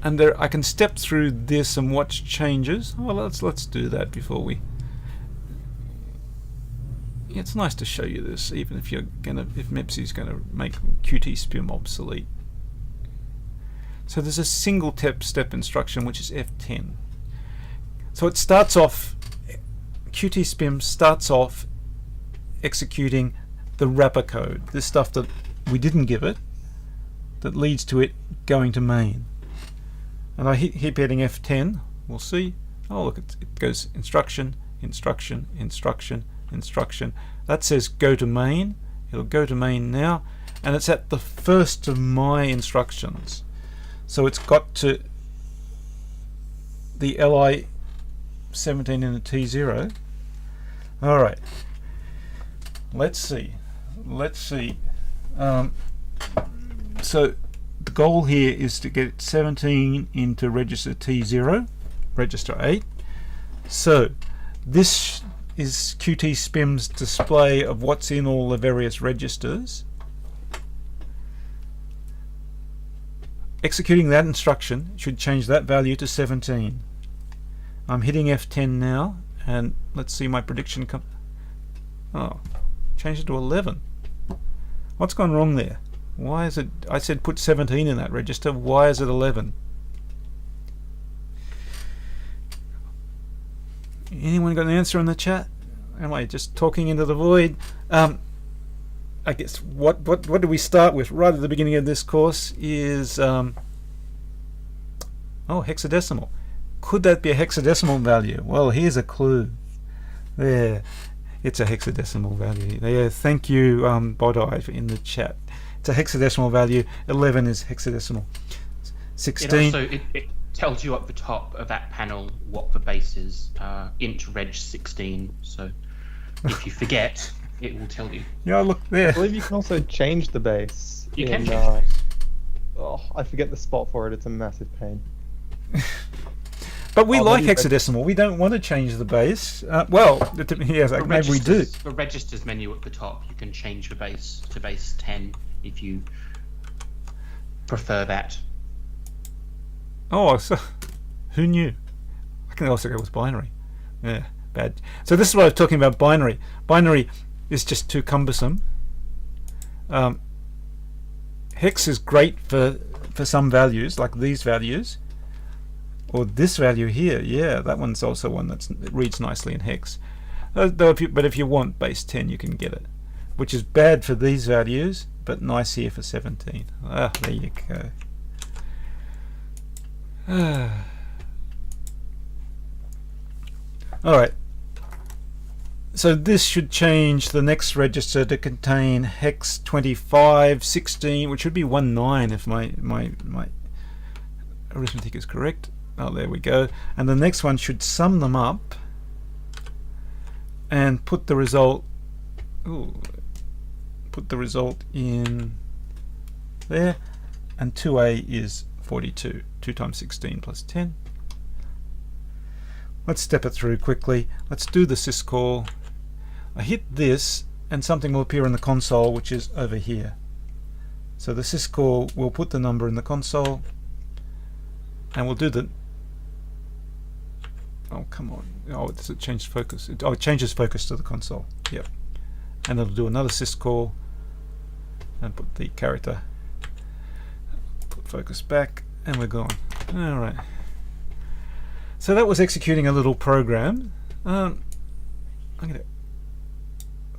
And there, I can step through this and watch changes. Well, let's do that before we. Yeah, it's nice to show you this, even if if MIPS is gonna make Qt-spim obsolete. So there's a single step instruction which is F10. So it starts off. Qt-spim starts off executing the wrapper code, this stuff that we didn't give it, that leads to it going to main. And I keep hitting F10. We'll see. Oh look, it goes instruction, instruction, instruction, instruction. That says go to main. It'll go to main now, and it's at the first of my instructions. So it's got to the LI 17 in the T0. Alright. Let's see. So the goal here is to get 17 into register T0, register 8. So this is Qt-spim's display of what's in all the various registers. Executing that instruction should change that value to 17. I'm hitting F10 now, and let's see my prediction come. Oh, changed it to 11. What's gone wrong there? Why is it? I said put 17 in that register. Why is it 11? Anyone got an answer in the chat? Am I just talking into the void? I guess what do we start with right at the beginning of this course is oh, hexadecimal. Could that be a hexadecimal value? Well, here's a clue. There, it's a hexadecimal value. There, thank you, Bodai, in the chat. It's a hexadecimal value. 11 is hexadecimal. 16. It tells you up the top of that panel what the base is. Int reg 16. So if you forget, it will tell you. Yeah, look there. I believe you can also change the base. You can change the base. Oh, I forget the spot for it. It's a massive pain. But we like hexadecimal. We don't want to change the base. Well, yes, maybe we do. The registers menu at the top, you can change the base to base 10 if you prefer that. Oh, so who knew? I can also go with binary. Yeah, bad. So this is what I was talking about, binary. Binary is just too cumbersome. Hex is great for some values, like these values. Or this value here, yeah, that one's also one that reads nicely in hex. But if you want base 10, you can get it, which is bad for these values, but nice here for 17. Ah, there you go. All right. So this should change the next register to contain hex 2516, which should be 19 if my arithmetic is correct. Oh, there we go. And the next one should sum them up and put the result. Ooh, put the result in there. And 2a is 42. 2 times 16 plus 10. Let's step it through quickly. Let's do the syscall. I hit this, and something will appear in the console, which is over here. So the syscall will put the number in the console, and we'll do the. Oh, come on. Oh, does it change focus? Oh, it changes focus to the console. Yep. And it'll do another syscall and put the character. Put focus back, and we're gone. All right. So that was executing a little program. I'm going to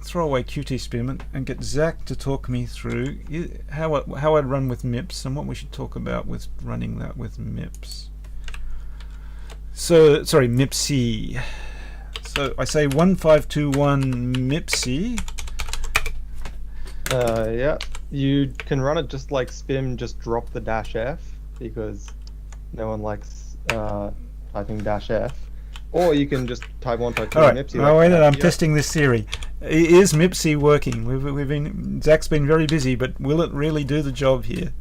throw away QtSpim and get Zach to talk me through how I'd run with MIPS and what we should talk about with running that with MIPS. So, sorry, MIPSy. So I say 1521 MIPSy. Yeah, you can run it just like Spim, just drop the -f, because no one likes typing -f. Or you can just type 152 All right. MIPSy. Oh, wait, I'm Yep. testing this theory. Is MIPSy working? We've been Zach's been very busy, but will it really do the job here?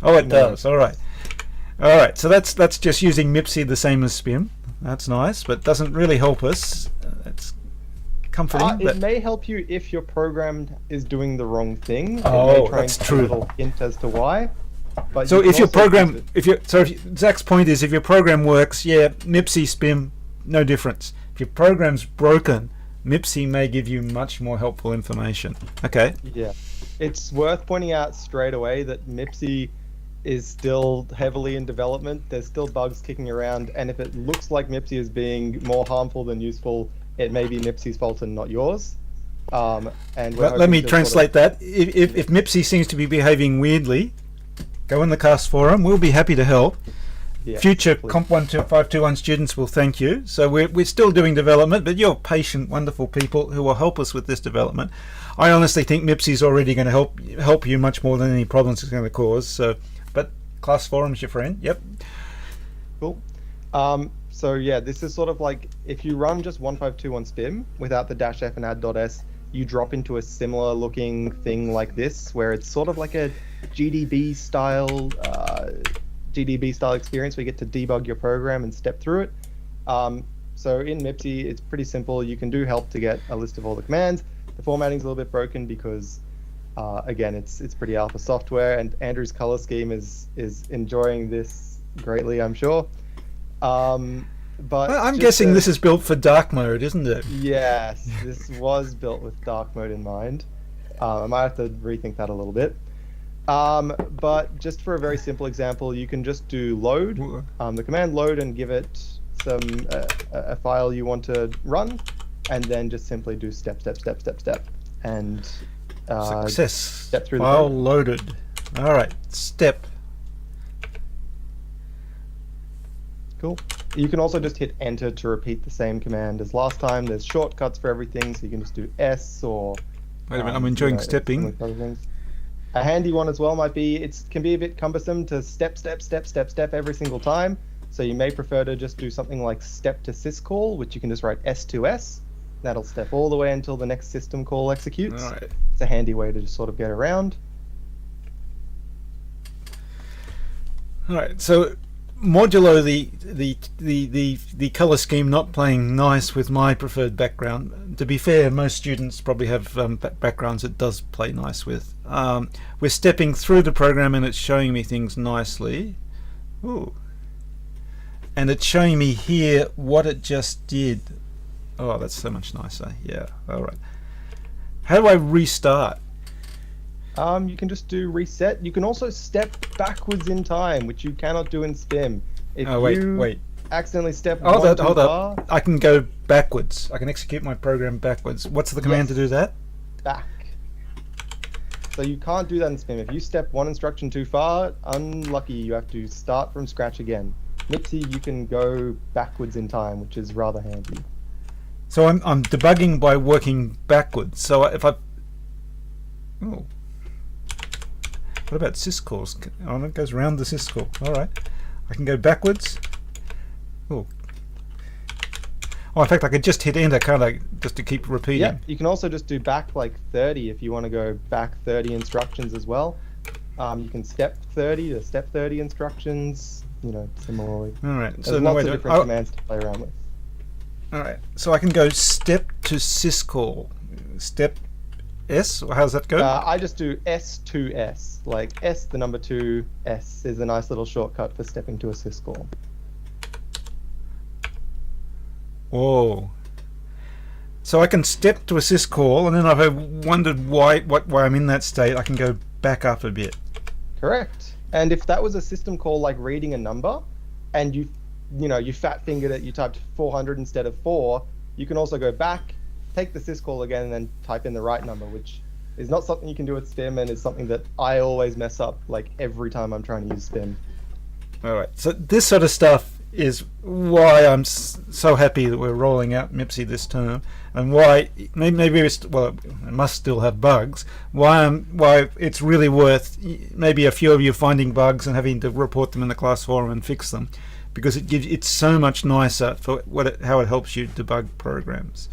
Oh, it No. does. All right. All right. So that's just using MIPSy the same as Spim. That's nice, but doesn't really help us. It's comforting. It may help you if your program is doing the wrong thing. It Oh, may try that's and give true. a little hint as to why. But So you can if your also program, use it- Zach's point is, if your program works, yeah, MIPSy, Spim, no difference. If your program's broken, MIPSy may give you much more helpful information. Okay. Yeah, it's worth pointing out straight away that MIPSy is still heavily in development. There's still bugs kicking around, and if it looks like MIPSy is being more harmful than useful, it may be MIPSy's fault and not yours. And we're Let hoping me to translate that. If MIPSy seems to be behaving weirdly, go in the cast forum. We'll be happy to help. Yeah, Future please. COMP1521 students will thank you. So we're still doing development, but you're patient, wonderful people who will help us with this development. I honestly think MIPSy is already going to help you much more than any problems it's going to cause. So, but class forum's your friend. Yep. Cool. So yeah, this is sort of like if you run just 1521 Spim without the -f and add.s, you drop into a similar looking thing like this, where it's sort of like a GDB style experience where you get to debug your program and step through it. So in MIPSy, it's pretty simple. You can do help to get a list of all the commands. The formatting's a little bit broken because, again, it's pretty alpha software, and Andrew's color scheme is enjoying this greatly, I'm sure. But I'm just guessing this is built for dark mode, isn't it? Yes, this was built with dark mode in mind. I might have to rethink that a little bit. But just for a very simple example, you can just do load, the command load, and give it some a file you want to run, and then just simply do step, and Success. step through the File code. loaded. All right. Step. Cool. You can also just hit enter to repeat the same command as last time. There's shortcuts for everything, so you can just do S or. Wait a minute. I'm enjoying some stepping. of those things. A handy one as well might be, it can be a bit cumbersome to step every single time. So you may prefer to just do something like step to syscall, which you can just write S2S. That'll step all the way until the next system call executes. All right. It's a handy way to just sort of get around. All right. So, modulo the color scheme not playing nice with my preferred background. To be fair, most students probably have backgrounds it does play nice with. We're stepping through the program and it's showing me things nicely. Ooh. And it's showing me here what it just did. Oh, that's so much nicer. Yeah. All right. How do I restart? You can just do reset. You can also step backwards in time, which you cannot do in Spim. If Oh, wait, you wait. accidentally step Hold one too up. far, I can go backwards. I can execute my program backwards. What's the command Yes. to do that? back. So you can't do that in Spim. If you step one instruction too far, unlucky, you have to start from scratch again. MIPSy, you can go backwards in time, which is rather handy. So I'm debugging by working backwards. So if I... Oh. What about syscalls? Oh, it goes around the syscall. All right. I can go backwards. Oh. Oh, in fact, I could just hit enter, can't I? Just to keep repeating. Yeah, you can also just do back like 30 if you want to go back 30 instructions as well. You can step 30 to step 30 instructions, similarly. All right. There's So no, lots wait, of different commands to play around with. all right. So I can go step to syscall. Step S? Or how does that go? I just do S2S, like S, the number 2, S is a nice little shortcut for stepping to a syscall. Whoa. So I can step to a syscall, and then I've wondered why I'm in that state. I can go back up a bit. Correct. And if that was a system call like reading a number, and you fat fingered it, you typed 400 instead of 4, you can also go back, take the syscall again, and then type in the right number, which is not something you can do with Spim, and is something that I always mess up like every time I'm trying to use Spim. All right. So this sort of stuff is why I'm so happy that we're rolling out MIPSy this term, and why maybe it must still have bugs. Why it's really worth maybe a few of you finding bugs and having to report them in the class forum and fix them, because it's so much nicer for how it helps you debug programs.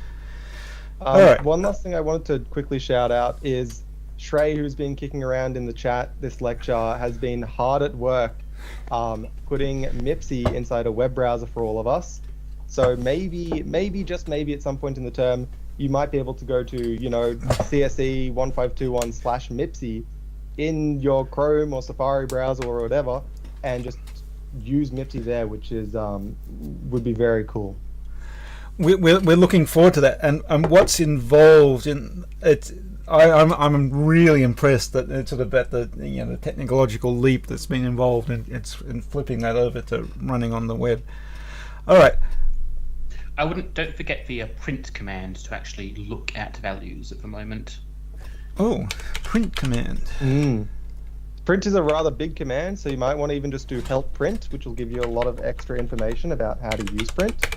All right. One last thing I wanted to quickly shout out is Shrey, who's been kicking around in the chat this lecture, has been hard at work putting MIPSy inside a web browser for all of us. So maybe just maybe at some point in the term, you might be able to go to, CSE 1521/MIPSy in your Chrome or Safari browser or whatever, and just use MIPSy there, which is would be very cool. We're looking forward to that, and what's involved in it. I'm really impressed that it's sort of about the the technological leap that's been involved in flipping that over to running on the web. All right. Don't forget the print command to actually look at values at the moment. Oh, print command. Print is a rather big command, so you might want to even just do help print, which will give you a lot of extra information about how to use print.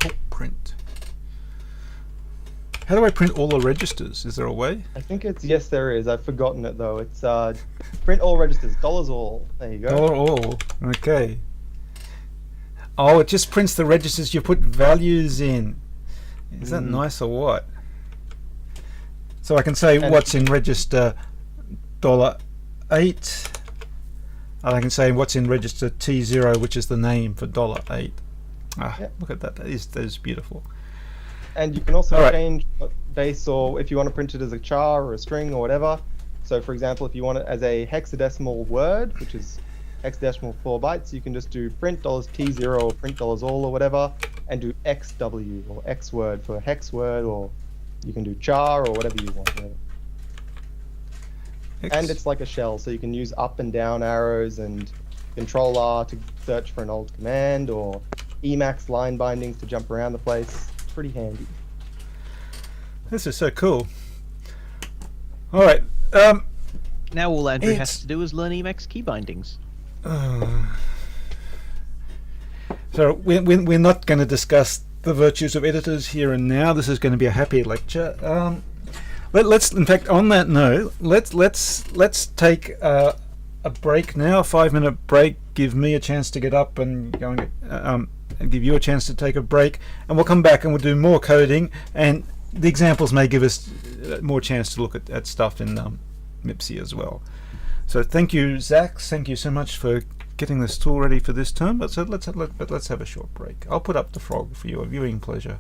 Help print. How do I print all the registers? Is there a way? I think yes, there is. I've forgotten it though. It's print all registers, dollars all. There you go. Dollar all. Okay. Oh, it just prints the registers you put values in. Is that nice or what? So I can say what's in register $8, and I can say what's in register T0, which is the name for $8. Look at that. That is beautiful. And you can also change base, or if you want to print it as a char or a string or whatever. So for example, if you want it as a hexadecimal word, which is hexadecimal 4 bytes, you can just do print $T0 or print $all or whatever, and do XW or X word for hex word, or you can do char or whatever you want. And it's like a shell, so you can use up and down arrows and Control R to search for an old command, or Emacs line bindings to jump around the place. It's pretty handy. This is so cool. All right. Now all Andrew has to do is learn Emacs key bindings. So we're not going to discuss the virtues of editors here and now. This is going to be a happy lecture. Let's in fact, on that note, let's take a break now, a 5-minute break. Give me a chance to get up and go and give you a chance to take a break, and we'll come back and we'll do more coding, and the examples may give us more chance to look at stuff in MIPSy as well. So thank you, Zach. Thank you so much for getting this tool ready for this term. But let's have a short break. I'll put up the frog for your viewing pleasure.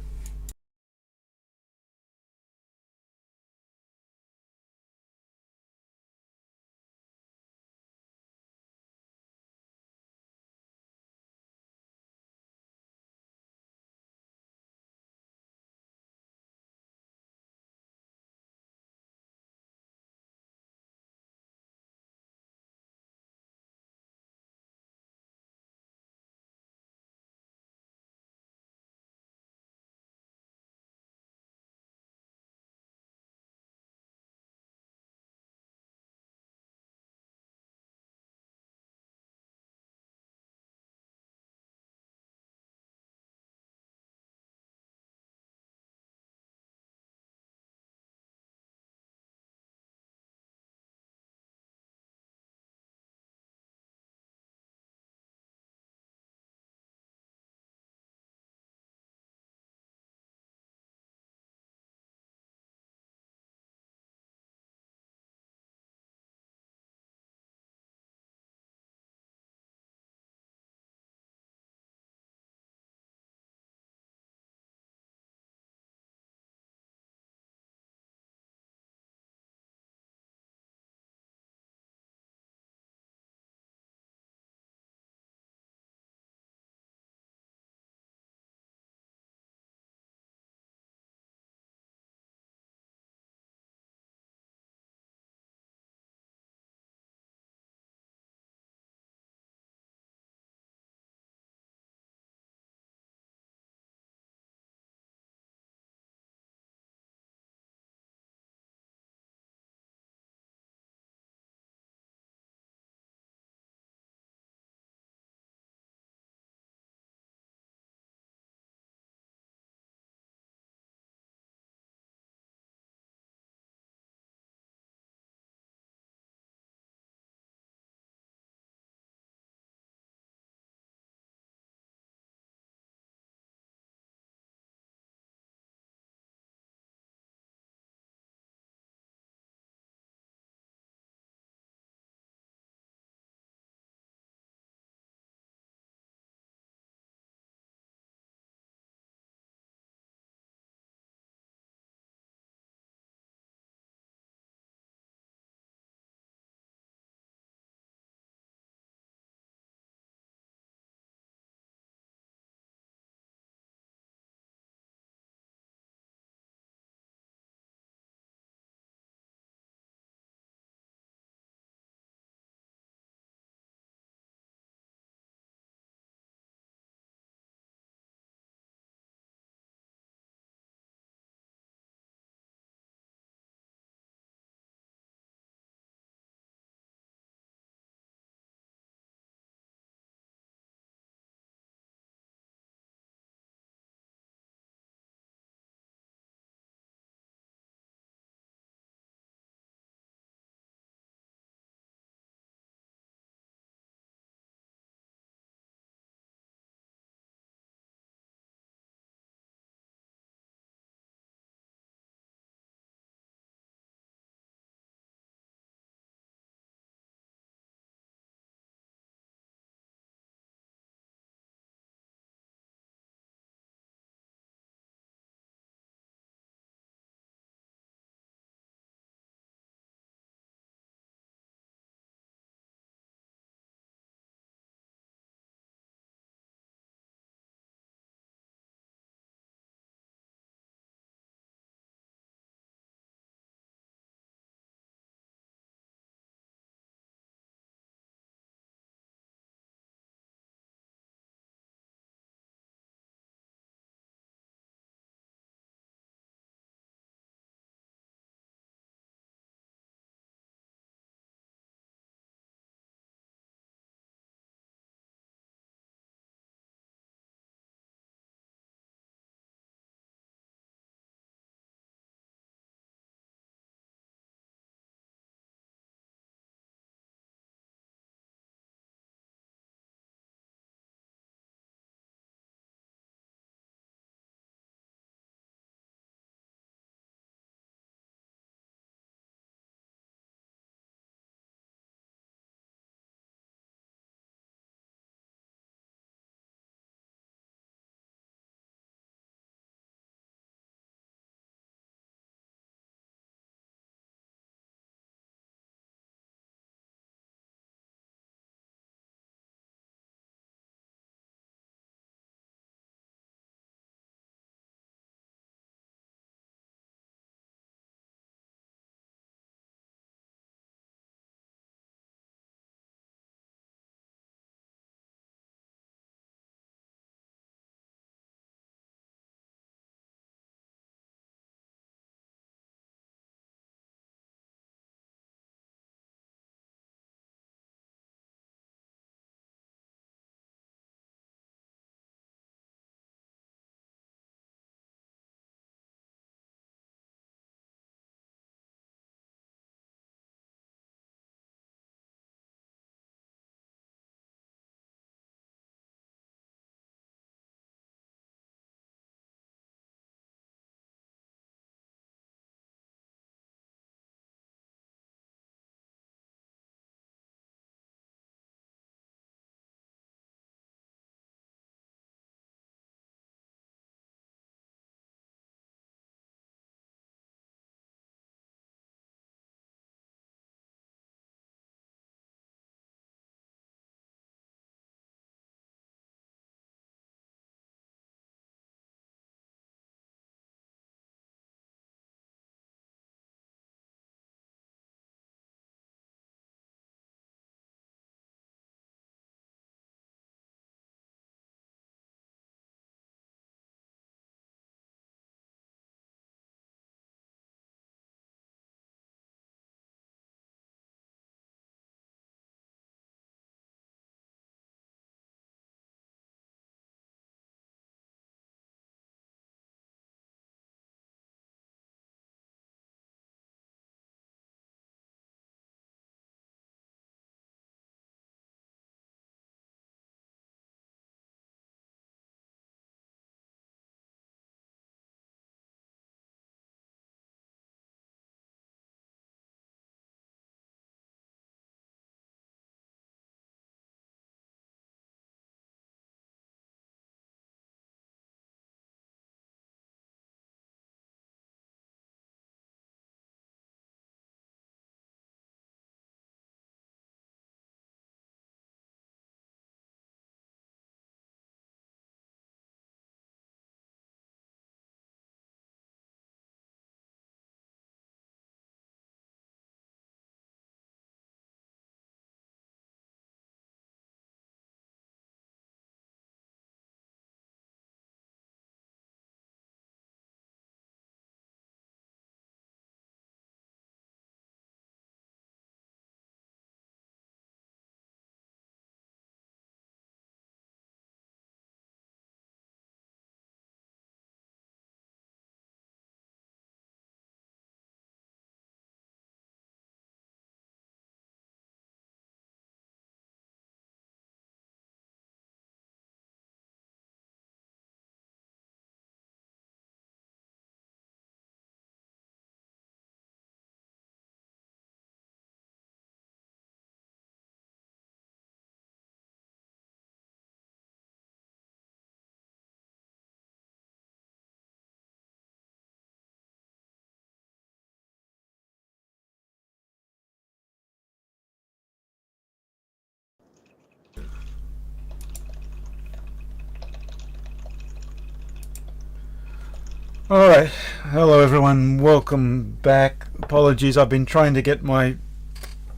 Alright, hello everyone, welcome back. Apologies, I've been trying to get my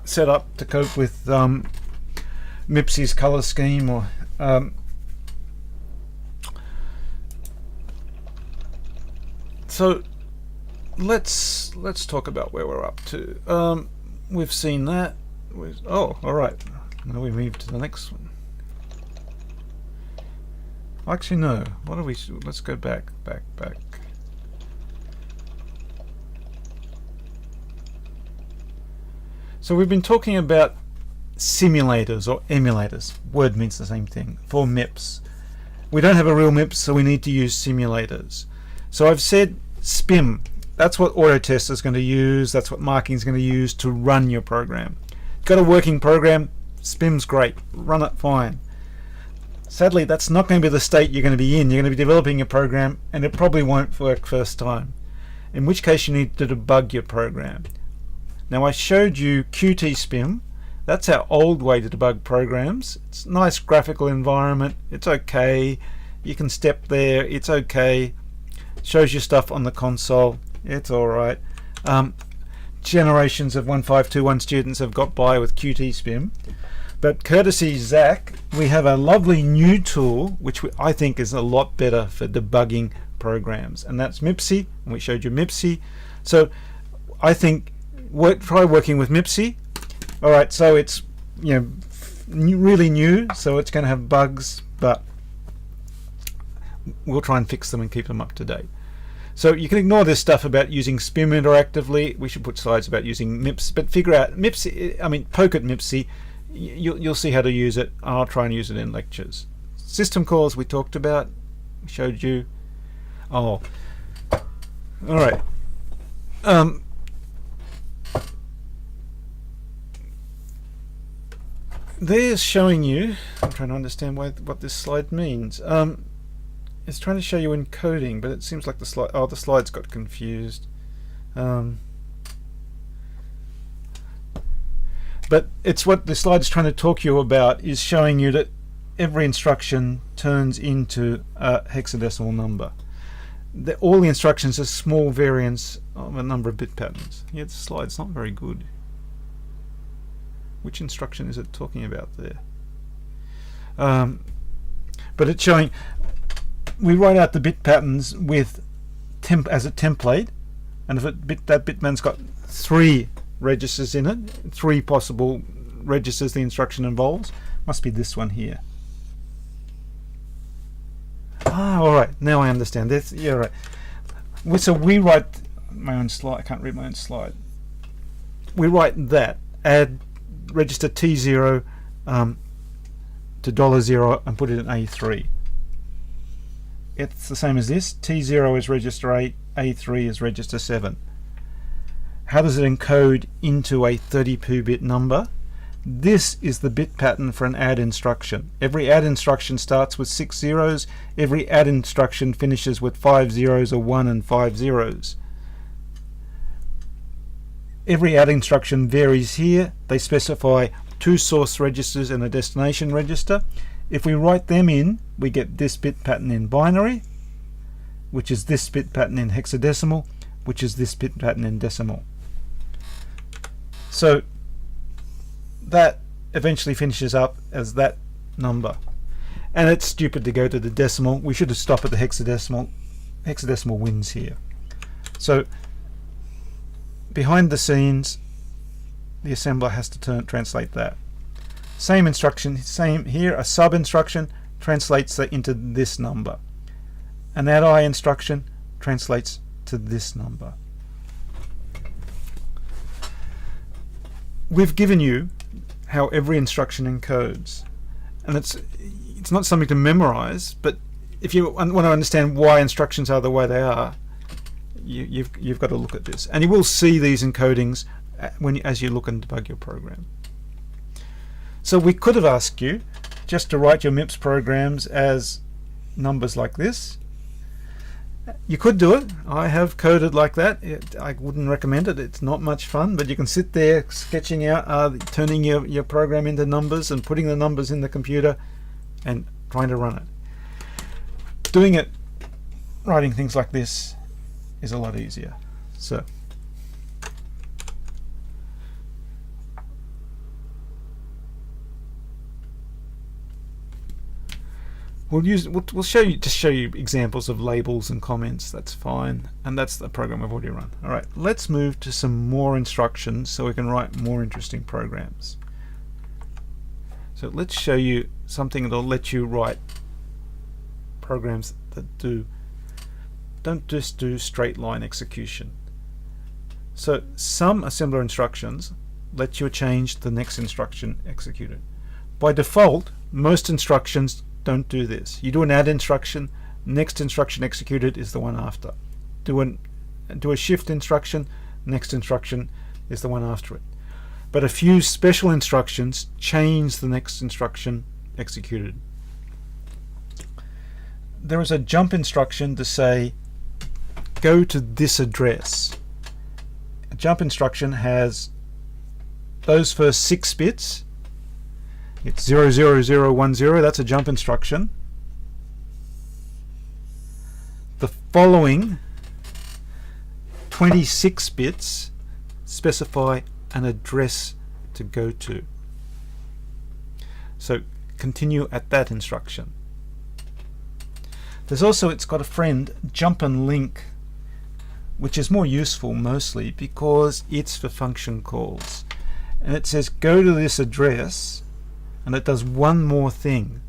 setup to cope with MIPS's colour scheme, or so let's talk about where we're up to. We've seen that. Oh, alright, now we move to the next one. Actually no, what do we, let's go back. So we've been talking about simulators or emulators. Word means the same thing for MIPS. We don't have a real MIPS, so we need to use simulators. So I've said SPIM. That's what Autotest is going to use. That's what marking is going to use to run your program. Got a working program? SPIM's great. Run it fine. Sadly, that's not going to be the state you're going to be in. You're going to be developing your program, and it probably won't work first time. In which case, you need to debug your program. Now I showed you QT-SPIM. That's our old way to debug programs. It's a nice graphical environment. It's okay. You can step there. It's okay. Shows you stuff on the console. It's alright. Generations of 1521 students have got by with QT-SPIM. But courtesy Zach, we have a lovely new tool which I think is a lot better for debugging programs. And that's MIPSy. And we showed you MIPSy. So I think try working with MIPSy. Alright, so it's really new, so it's going to have bugs, but we'll try and fix them and keep them up to date. So you can ignore this stuff about using SPIM interactively. We should put slides about using MIPS, but figure out MIPSy, poke at MIPSy. You'll see how to use it. I'll try and use it in lectures. System calls we talked about, we showed you. Oh, alright. There's showing you, I'm trying to understand what this slide means. It's trying to show you encoding, but it seems like the slides got confused. But it's what the slide's trying to talk to you about, is showing you that every instruction turns into a hexadecimal number. All the instructions are small variants of a number of bit patterns. Yeah, the slide's not very good. Which instruction is it talking about there? But it's showing we write out the bit patterns with as a template, and if that bitman's got 3 registers in it, 3 possible registers the instruction involves, must be this one here. Ah, all right, now I understand. Yeah, right. So we write my own slide. I can't read my own slide. We write that, add register T0 to $0 and put it in A3. It's the same as this. T0 is register 8, A3 is register 7. How does it encode into a 32-bit number? This is the bit pattern for an add instruction. Every add instruction starts with 6 zeros. Every add instruction finishes with 5 zeros or 1 and 5 zeros. Every add instruction varies here. They specify 2 source registers and a destination register. If we write them in, we get this bit pattern in binary, which is this bit pattern in hexadecimal, which is this bit pattern in decimal. So that eventually finishes up as that number. And it's stupid to go to the decimal. We should have stopped at the hexadecimal. Hexadecimal wins here. So behind the scenes, the assembler has to translate that. Same instruction, same here, a sub instruction translates that into this number. An add I instruction translates to this number. We've given you how every instruction encodes, and it's not something to memorize, but if you want to understand why instructions are the way they are, you've got to look at this, and you will see these encodings as you look and debug your program. So we could have asked you just to write your MIPS programs as numbers like this. You could do it. I have coded like that. I wouldn't recommend it. It's not much fun, but you can sit there sketching out, turning your program into numbers and putting the numbers in the computer and trying to run it. Doing it, writing things like this, is a lot easier. So we'll show you, just show you examples of labels and comments. That's fine, and that's the program I've already run. All right, let's move to some more instructions so we can write more interesting programs. So let's show you something that'll let you write programs that don't just do straight line execution. So some assembler instructions let you change the next instruction executed. By default, most instructions don't do this. You do an add instruction, next instruction executed is the one after. Do a shift instruction, next instruction is the one after it. But a few special instructions change the next instruction executed. There is a jump instruction to say go to this address. A jump instruction has those first 6 bits. It's 00010, that's a jump instruction. The following 26 bits specify an address to go to. So continue at that instruction. There's also, it's got a friend, jump and link, which is more useful mostly because it's for function calls. And it says go to this address, and it does one more thing.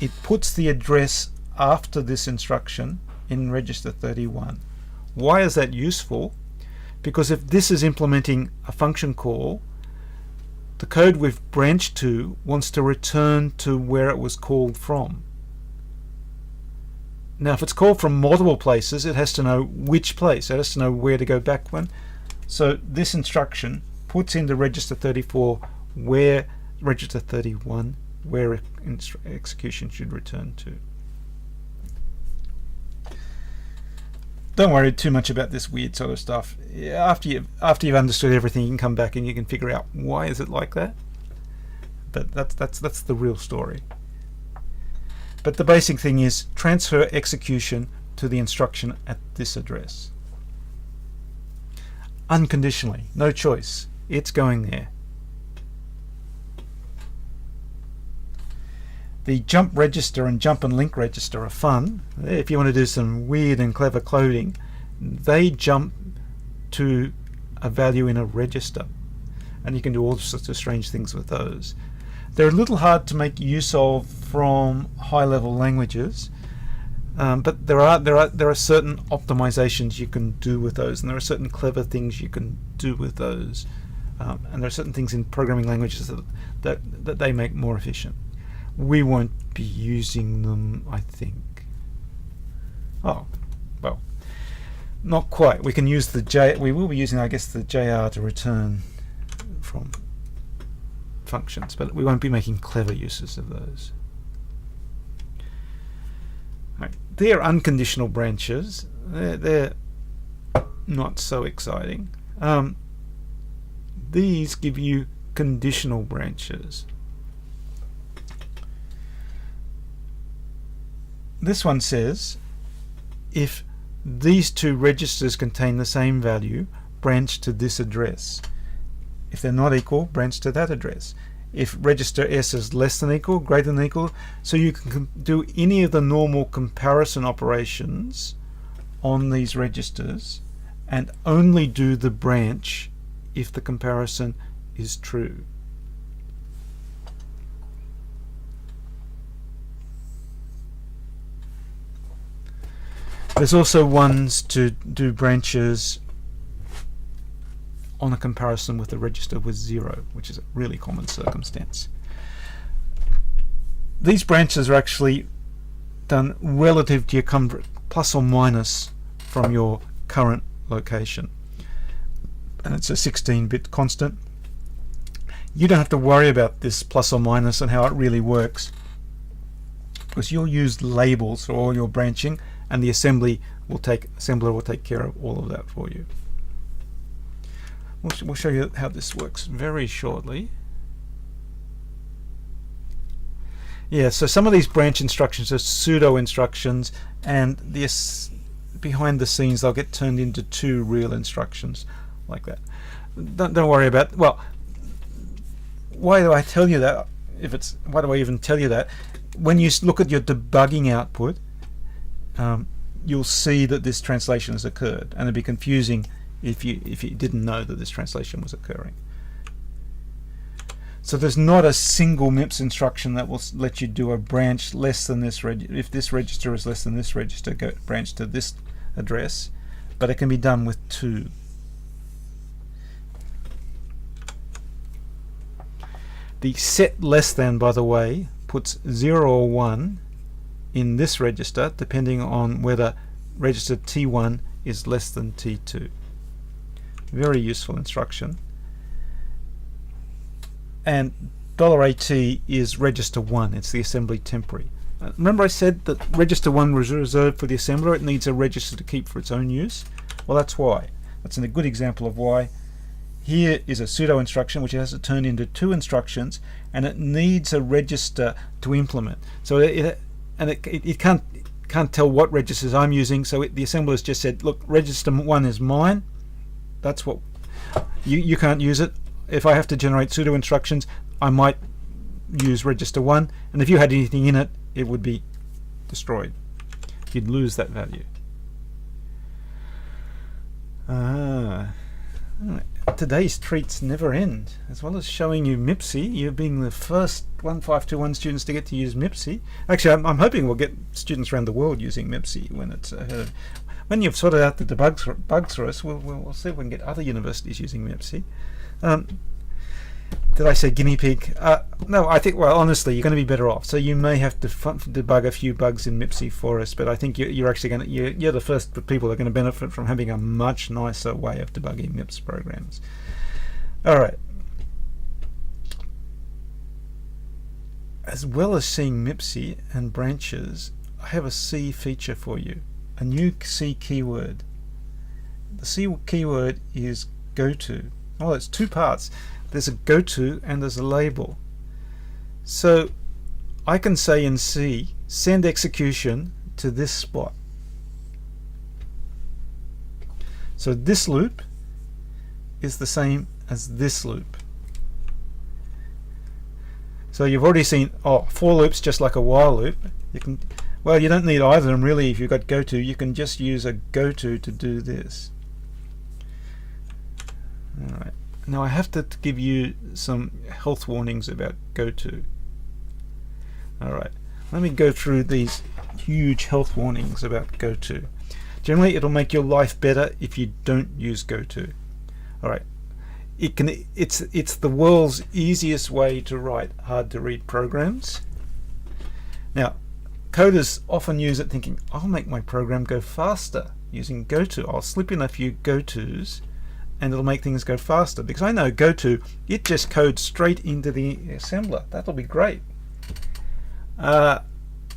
It puts the address after this instruction in register 31. Why is that useful? Because if this is implementing a function call, the code we've branched to wants to return to where it was called from. Now if it's called from multiple places, it has to know which place. It has to know where to go back when. So this instruction puts into register 34 where register 31 where execution should return to. Don't worry too much about this weird sort of stuff. After you've understood everything, you can come back and you can figure out why is it like that. But that's the real story. But the basic thing is transfer execution to the instruction at this address. Unconditionally, no choice. It's going there. The jump register and jump and link register are fun. If you want to do some weird and clever coding, they jump to a value in a register, and you can do all sorts of strange things with those. They're a little hard to make use of from high-level languages, but there are certain optimizations you can do with those, and there are certain clever things you can do with those, and there are certain things in programming languages that they make more efficient. We won't be using them, I think. Oh, well, not quite. We can use we will be using, I guess, the JR to return from functions, but we won't be making clever uses of those. Right. They're unconditional branches. They're not so exciting. These give you conditional branches. This one says if these two registers contain the same value, branch to this address. If they're not equal, branch to that address. If register S is less than equal, greater than equal, so you can do any of the normal comparison operations on these registers and only do the branch if the comparison is true. There's also ones to do branches on a comparison with the register with 0, which is a really common circumstance. These branches are actually done relative to your plus or minus from your current location, and it's a 16-bit constant. You don't have to worry about this plus or minus and how it really works, because you'll use labels for all your branching, and the assembler will take care of all of that for you. We'll show you how this works very shortly. Yeah, so some of these branch instructions are pseudo instructions, and the behind the scenes they'll get turned into two real instructions like that. Don't worry about, well, why do I tell you that? Why do I even tell you that? When you look at your debugging output, you'll see that this translation has occurred, and it'd be confusing if you didn't know that this translation was occurring. So there's not a single MIPS instruction that will let you do a branch less than this if this register is less than this register, go branch to this address, but it can be done with two. The set less than, by the way, puts 0 or 1 in this register depending on whether register T1 is less than T2. Very useful instruction. And $AT is register 1, it's the assembly temporary. Remember I said that register 1 was reserved for the assembler, it needs a register to keep for its own use? Well, that's why. That's a good example of why. Here is a pseudo instruction which has to turn into two instructions, and it needs a register to implement. So it can't tell what registers I'm using, so the assembler's just said, look, register 1 is mine. That's what you can't use it. If I have to generate pseudo instructions, I might use register 1, and if you had anything in it, it would be destroyed. You'd lose that value. Today's treats never end. As well as showing you MIPSy, you're being the first 1521 students to get to use MIPSy. Actually, I'm hoping we'll get students around the world using MIPSy when it's when you've sorted out the bugs for us. We'll see if we can get other universities using MIPSy. Did I say guinea pig? No, I think, well, honestly, you're going to be better off. So you may have to debug a few bugs in MIPSy for us, but I think you're actually going to, you're the first people that are going to benefit from having a much nicer way of debugging MIPS programs. All right. As well as seeing MIPSy and branches, I have a C feature for you, a new C keyword. The C keyword is goto. Well, it's two parts. There's a goto and there's a label. So I can say in C, send execution to this spot. So this loop is the same as this loop. So you've already seen, for loops just like a while loop. Well, you don't need either of them really if you've got goto. You can just use a goto to do this. Alright. Now I have to give you some health warnings about goto. Alright, let me go through these huge health warnings about goto. Generally it'll make your life better if you don't use goto. Alright, it's the world's easiest way to write hard to read programs. Now coders often use it thinking, I'll make my program go faster using goto. I'll slip in a few gotos and it'll make things go faster, because I know goto, it just codes straight into the assembler. That'll be great. No,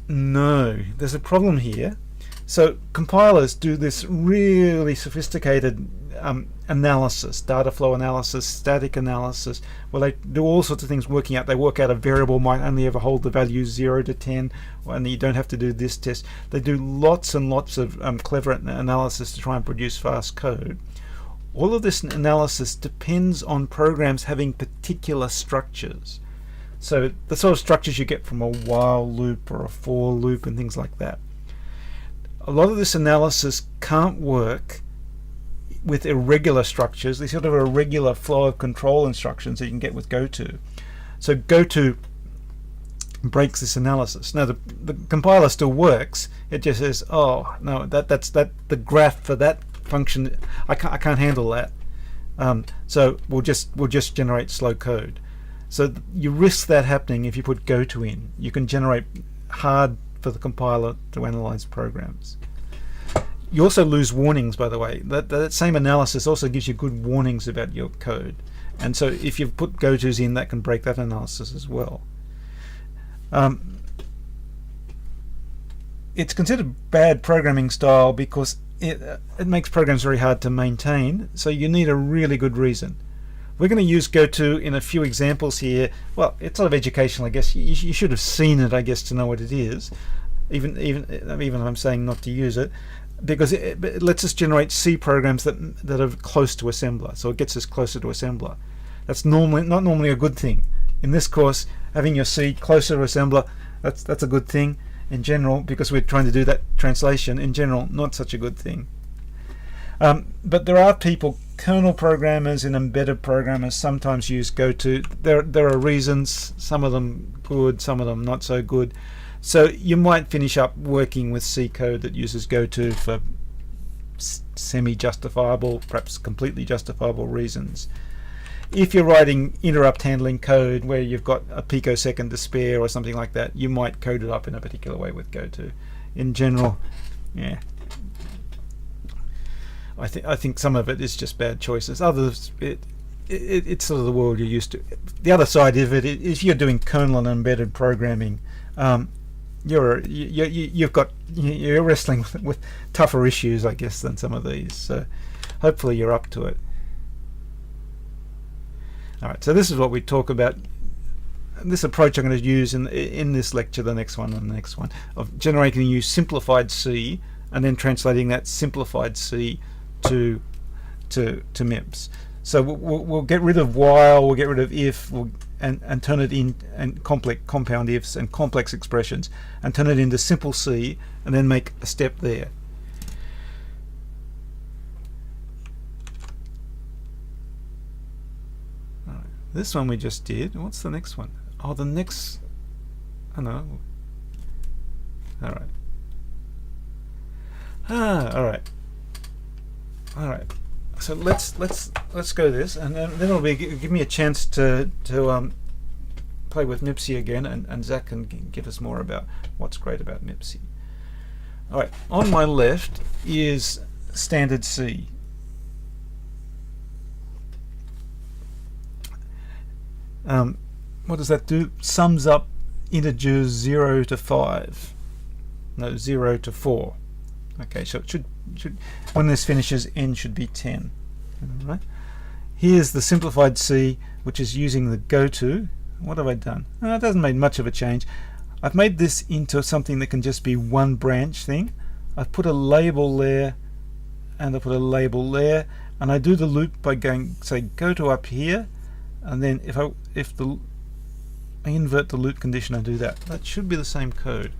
there's a problem here. So compilers do this really sophisticated analysis, data flow analysis, static analysis, where they do all sorts of things working out. They work out a variable might only ever hold the values 0 to 10, and you don't have to do this test. They do lots and lots of clever analysis to try and produce fast code. All of this analysis depends on programs having particular structures. So the sort of structures you get from a while loop or a for loop and things like that. A lot of this analysis can't work with irregular structures, the sort of irregular flow of control instructions that you can get with goto. So goto breaks this analysis. Now the compiler still works. It just says, oh no, that's the graph for that function, I can't handle that. So we'll just generate slow code. So you risk that happening if you put goto in. You can generate hard for the compiler to analyze programs. You also lose warnings, by the way. That same analysis also gives you good warnings about your code. And so if you put gotos in, that can break that analysis as well. It's considered bad programming style because it makes programs very hard to maintain, so you need a really good reason. We're going to use goto in a few examples here. Well, it's sort of educational, I guess. You should have seen it, I guess, to know what it is, even if I'm saying not to use it. because it lets us generate C programs that are close to assembler, so it gets us closer to assembler. That's not normally a good thing. In this course, having your C closer to assembler, that's a good thing. In general, because we're trying to do that translation, in general, not such a good thing. But there are people, kernel programmers and embedded programmers, sometimes use GoTo. There are reasons, some of them good, some of them not so good. So you might finish up working with C code that uses GoTo for semi-justifiable, perhaps completely justifiable reasons. If you're writing interrupt handling code where you've got a picosecond to spare or something like that, you might code it up in a particular way with GoTo. In general, yeah, I think some of it is just bad choices. Others, it's sort of the world you're used to. The other side of it is if you're doing kernel and embedded programming, you're wrestling with tougher issues, I guess, than some of these. So hopefully you're up to it. All right, so this is what we talk about. This approach I'm going to use in this lecture, the next one, and the next one, of generating a new simplified C and then translating that simplified C to MIPS. So we'll get rid of while, we'll get rid of if, and turn it in and complex compound ifs and complex expressions, and turn it into simple C, and then make a step there. This one we just did. What's the next one? Oh, the next. Oh no. All right. All right. All right. So let's go this, and then it'll be give me a chance to play with MIPSy again, and Zach can give us more about what's great about MIPSy. All right. On my left is standard C. What does that do? Sums up integers 0 to 5. No, 0 to 4. Okay, so it should when this finishes, n should be 10. All right. Here's the simplified C, which is using the GoTo. What have I done? It doesn't make much of a change. I've made this into something that can just be one branch thing. I've put a label there, and I put a label there, and I do the loop by going, say, GoTo up here. And then if I invert the loop condition, I do that. That should be the same code.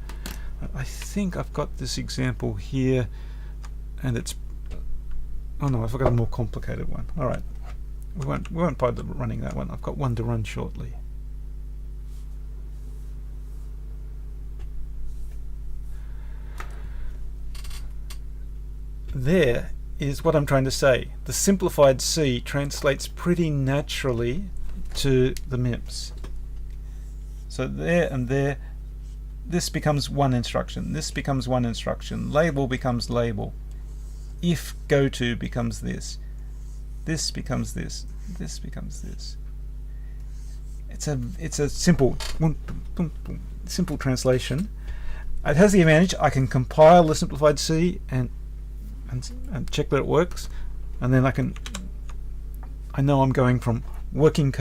I think I've got this example here, and it's. Oh no, I've got a more complicated one. All right, we won't bother running that one. I've got one to run shortly. There is what I'm trying to say. The simplified C translates pretty naturally to the MIPS. So there and there, this becomes one instruction, this becomes one instruction, label becomes label, if GoTo becomes this becomes this becomes this. It's a simple translation. It has the advantage I can compile the simplified C and check that it works, and then I know I'm going from working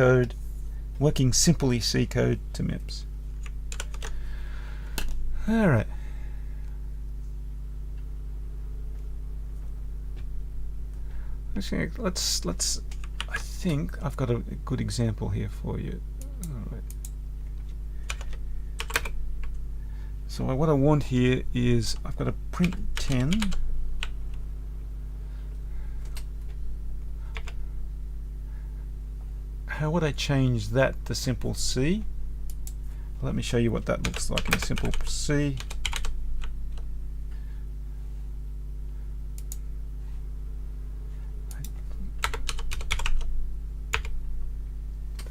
simply C code to MIPS. All right. Actually, let's. I think I've got a good example here for you. All right. So what I want here is I've got a print 10. How would I change that to simple C? Let me show you what that looks like in simple C.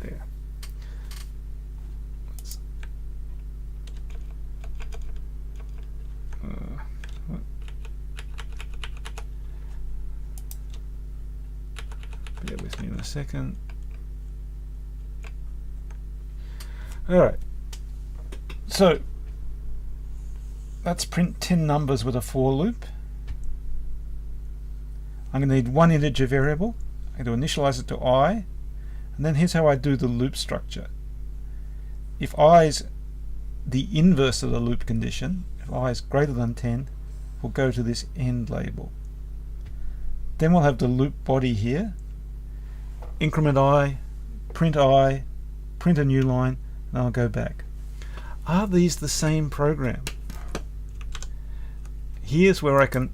There. Bear with me in a second. Alright, so let's print 10 numbers with a for loop. I'm going to need one integer variable. I'm going to initialize it to I, and then here's how I do the loop structure. If I is the inverse of the loop condition, if I is greater than 10, will go to this end label. Then we'll have the loop body here. Increment I, print a new line, and I'll go back. Are these the same program? Here's where I can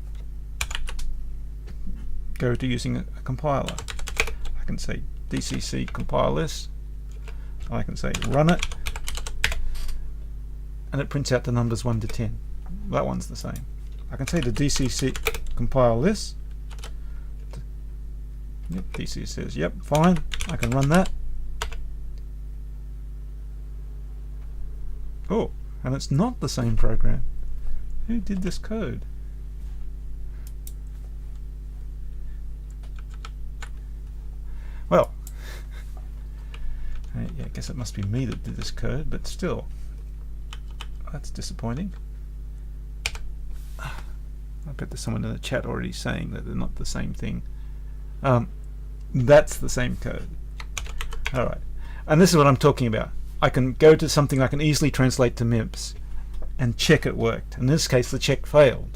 go to using a compiler. I can say DCC compile this. I can say run it, and it prints out the numbers 1 to 10. That one's the same. I can say the DCC compile this. Yep, DC says yep, fine. I can run that. Oh, and it's not the same program. Who did this code? Well, yeah, I guess it must be me that did this code, but still, that's disappointing. I bet there's someone in the chat already saying that they're not the same thing. That's the same code. Alright, and this is what I'm talking about. I can go to something I can easily translate to MIPS and check it worked. In this case, the check failed.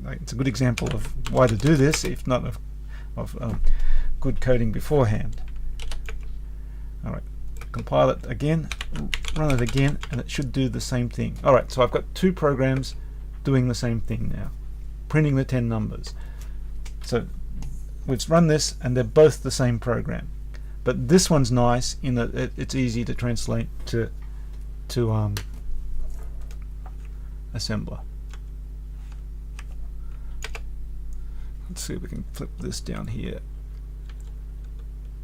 It's a good example of why to do this, if not of good coding beforehand. Alright, compile it again, run it again, and it should do the same thing. Alright, so I've got two programs doing the same thing now, printing the 10 numbers. So we've run this, and they're both the same program. But this one's nice in that it's easy to translate to assembler. Let's see if we can flip this down here.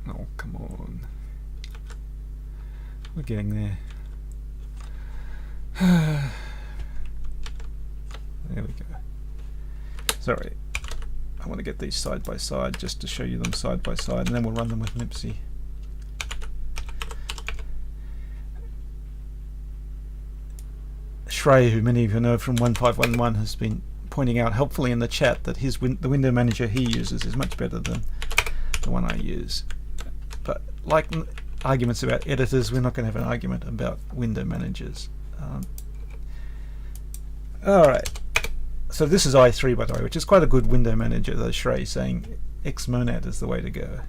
Oh, come on. We're getting there. There we go. Sorry. I want to get these side by side just to show you them side by side, and then we'll run them with MIPSy. Shrey, who many of you know from 1511, has been pointing out helpfully in the chat that the window manager he uses is much better than the one I use. But like arguments about editors, we're not going to have an argument about window managers. Alright. So this is i3, by the way, which is quite a good window manager, though Shrey saying xmonad is the way to go.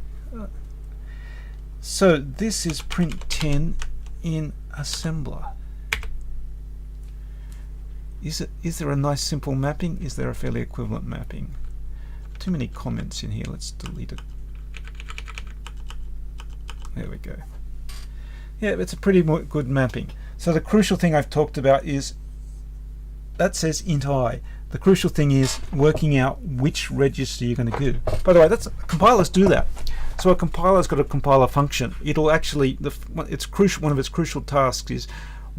So this is print 10 in assembler. Is there a nice simple mapping? Is there a fairly equivalent mapping? Too many comments in here, let's delete it. There we go. Yeah, it's a pretty good mapping. So the crucial thing I've talked about is, that says int I. The crucial thing is working out which register you're going to do. By the way, compilers do that. So a compiler's got a compiler function. It'll actually, it's crucial. One of its crucial tasks is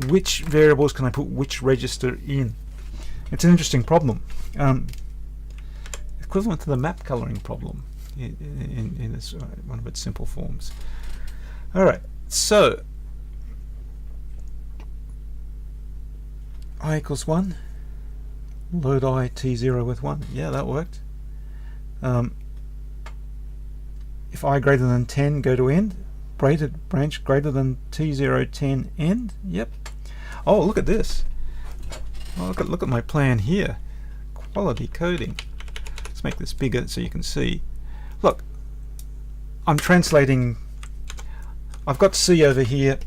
which variables can I put which register in. It's an interesting problem, equivalent to the map coloring problem in this, one of its simple forms. All right, so I equals 1. Load I t0 with 1. Yeah, that worked. If I greater than 10, go to end. Braided branch greater than t0 10 end. Yep. Oh, look at this. Oh, look at my plan here. Quality coding. Let's make this bigger so you can see. Look, I'm translating. I've got C over here.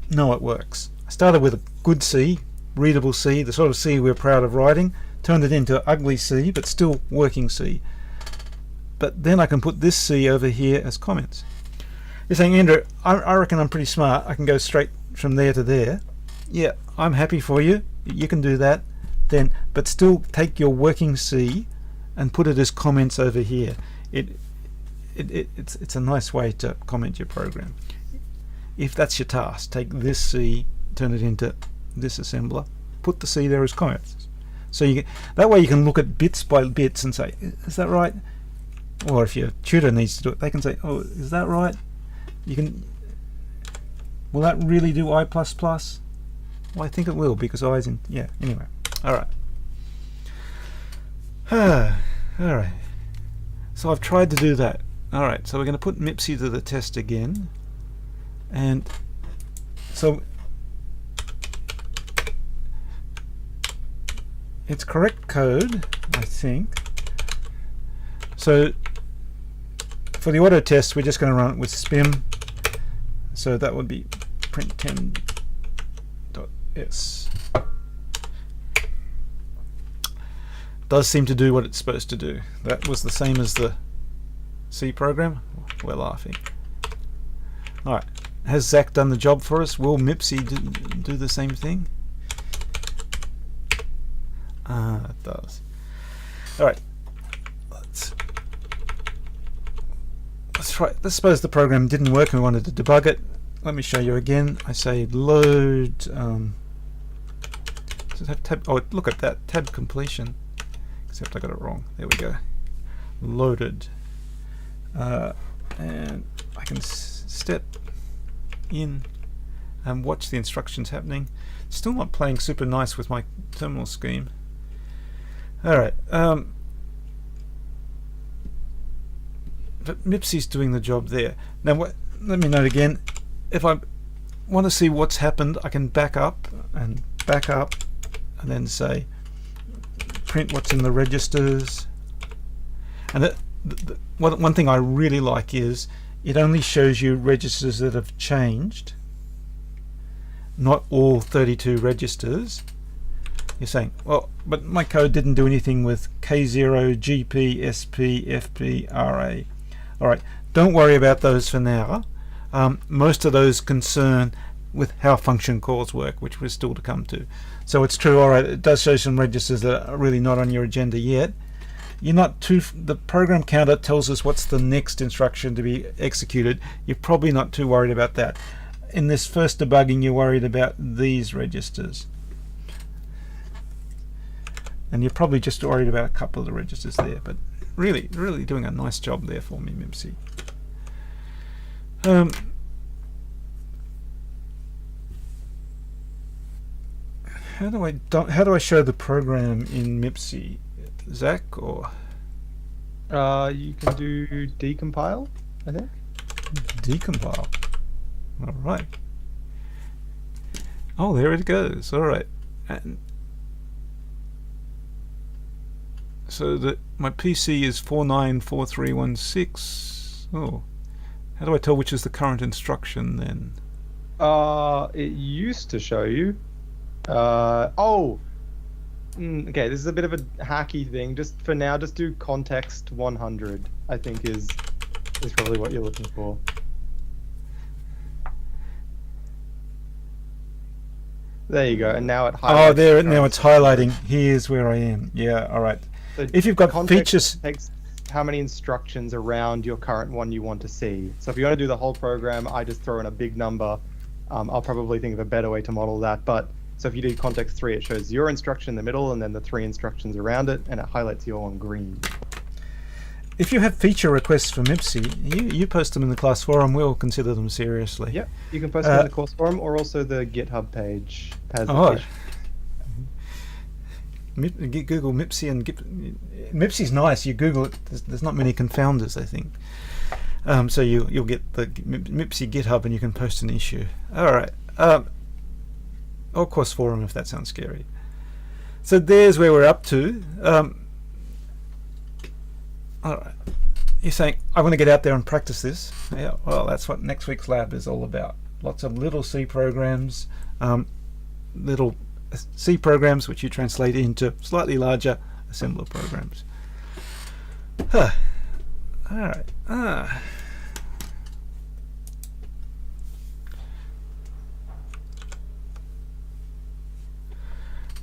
No, it works. I started with a good C, readable C, the sort of C we're proud of writing, turned it into ugly C, but still working C. But then I can put this C over here as comments. You're saying, Andrew, I reckon I'm pretty smart. I can go straight from there to there. Yeah, I'm happy for you. You can do that. Then, but still take your working C and put it as comments over here. It's a nice way to comment your program. If that's your task, take this C, turn it into this assembler, put the C there as comments. So that way you can look at bits by bits and say, is that right? Or if your tutor needs to do it, they can say, oh, is that right? You can. Will that really do I++? Well, I think it will, because I's in. Yeah. Anyway. All right. All right. So I've tried to do that. All right. So we're going to put MIPSy to the test again, and so it's correct code, I think. So for the auto test, we're just going to run it with spim. So that would be print10.s. Does seem to do what it's supposed to do. That was the same as the C program. We're laughing. Alright, has Zach done the job for us? Will Mipsy do the same thing? It does. Alright, let's try. Let's suppose the program didn't work and we wanted to debug it. Let me show you again. I say load. Does it have tab? Oh, look at that, tab completion. Except I got it wrong. There we go. Loaded. And I can step in and watch the instructions happening. Still not playing super nice with my terminal scheme. Alright. But Mipsy's doing the job there. Now, let me note again. If I want to see what's happened, I can back up, and then say print what's in the registers. And one thing I really like is it only shows you registers that have changed, not all 32 registers. You're saying, well, but my code didn't do anything with K0, GP, SP, FP, RA. Alright, don't worry about those for now. Most of those concern with how function calls work, which we're still to come to. So it's true, alright, it does show some registers that are really not on your agenda yet. You're not too, the program counter tells us what's the next instruction to be executed. You're probably not too worried about that. In this first debugging, you're worried about these registers. And you're probably just worried about a couple of the registers there, but really doing a nice job there for me, Mipsy. How do I show the program in Mipsy? Zach, or you can do decompile, I think. Decompile. All right. Oh, there it goes. All right. And so my PC is 494316. Oh, how do I tell which is the current instruction then? It used to show you. Okay, this is a bit of a hacky thing. Just for now, just do context 100. I think is probably what you're looking for. There you go. And now it highlights. Oh, there. Now it's highlighting. Here's where I am. Yeah. All right. So if you've got features, takes how many instructions around your current one you want to see. So if you want to do the whole program, I just throw in a big number. I'll probably think of a better way to model that, but. So if you do context 3, it shows your instruction in the middle and then the 3 instructions around it, and it highlights your on green. If you have feature requests for Mipsy, you post them in the class forum. We'll consider them seriously. Yep, you can post them in the course forum or also the GitHub page. Has the Google Mipsy and Mipsy's nice. You Google it. There's not many confounders, I think. So you'll get the Mipsy GitHub and you can post an issue. All right. Or course forum if that sounds scary. So there's where we're up to. Alright. You're saying, I want to get out there and practice this. Yeah, well, that's what next week's lab is all about. Lots of little C programs, little C programs which you translate into slightly larger assembler programs. Alright.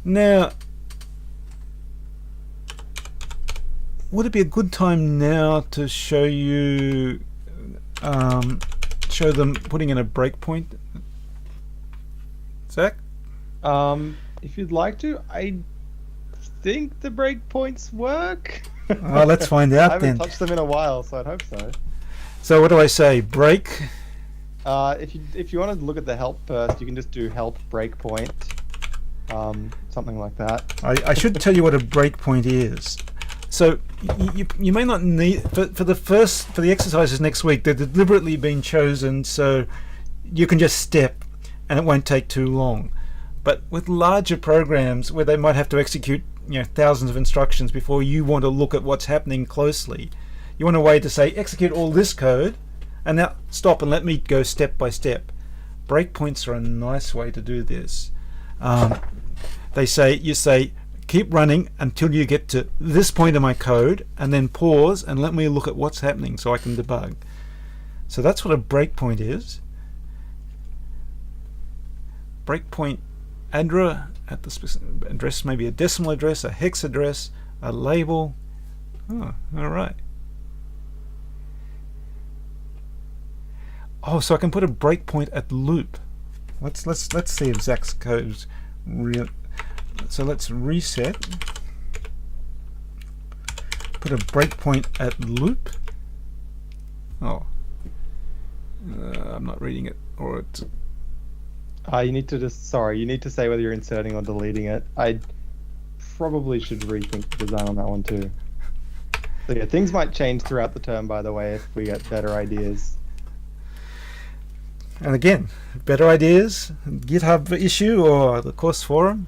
Now, would it be a good time now to show you, show them putting in a breakpoint? Zach? If you'd like to, I think the breakpoints work. Oh, let's find out I haven't then. touched them in a while, so I'd hope so. So what do I say? Break? If you want to look at the help first, you can just do help breakpoint. Something like that. I should tell you what a breakpoint is. So you may not need for the exercises next week. They're deliberately been chosen so you can just step and it won't take too long. But with larger programs where they might have to execute thousands of instructions before you want to look at what's happening closely. You want a way to say execute all this code and now stop and let me go step by step. Breakpoints are a nice way to do this. You say keep running until you get to this point in my code and then pause and let me look at what's happening so I can debug. So that's what a breakpoint is. Breakpoint at the address, maybe a decimal address, a hex address, a label. Oh, all right. Oh, so I can put a breakpoint at loop. Let's see if Zach's code's real. So let's reset. Put a breakpoint at loop. Oh, I'm not reading it, or it's. You need to say whether you're inserting or deleting it. I probably should rethink the design on that one too. So yeah, things might change throughout the term, by the way, if we get better ideas. And again, better ideas, GitHub issue or the course forum.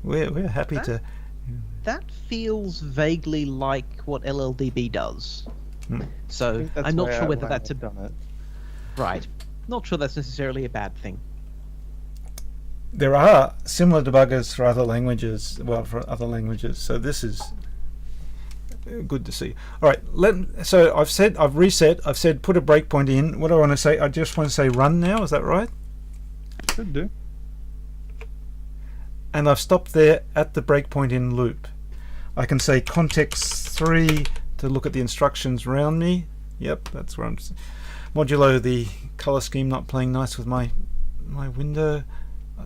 We're happy to. That feels vaguely like what LLDB does. So That's I'm not where sure whether I that's have done it. right. Not sure that's necessarily a bad thing. There are similar debuggers for other languages. So this is good to see. All right, so I've reset. I've said put a breakpoint in. What do I want to say? I just want to say run now. Is that right? Should do. And I've stopped there at the breakpoint in loop. I can say context 3 to look at the instructions around me. Yep, that's where I'm. Modulo the color scheme not playing nice with my window.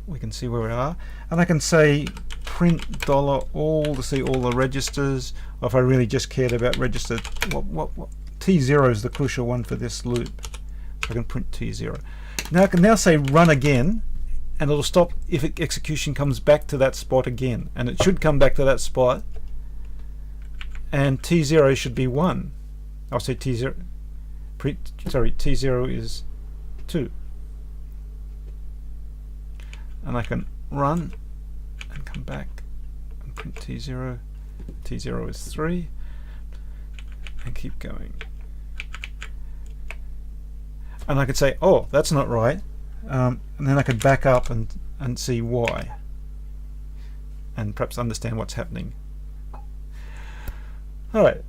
We can see where we are, and I can say print $all to see all the registers. Or if I really just cared about register, what T0 is the crucial one for this loop. So I can print T0. Now I can now say run again, and it'll stop if execution comes back to that spot again, and it should come back to that spot. And T0 should be 1. I'll say T0. T0 is 2. And I can run and come back and print T0. T0 is 3. And keep going. And I could say, oh, that's not right. And then I could back up and see why. And perhaps understand what's happening. Alright.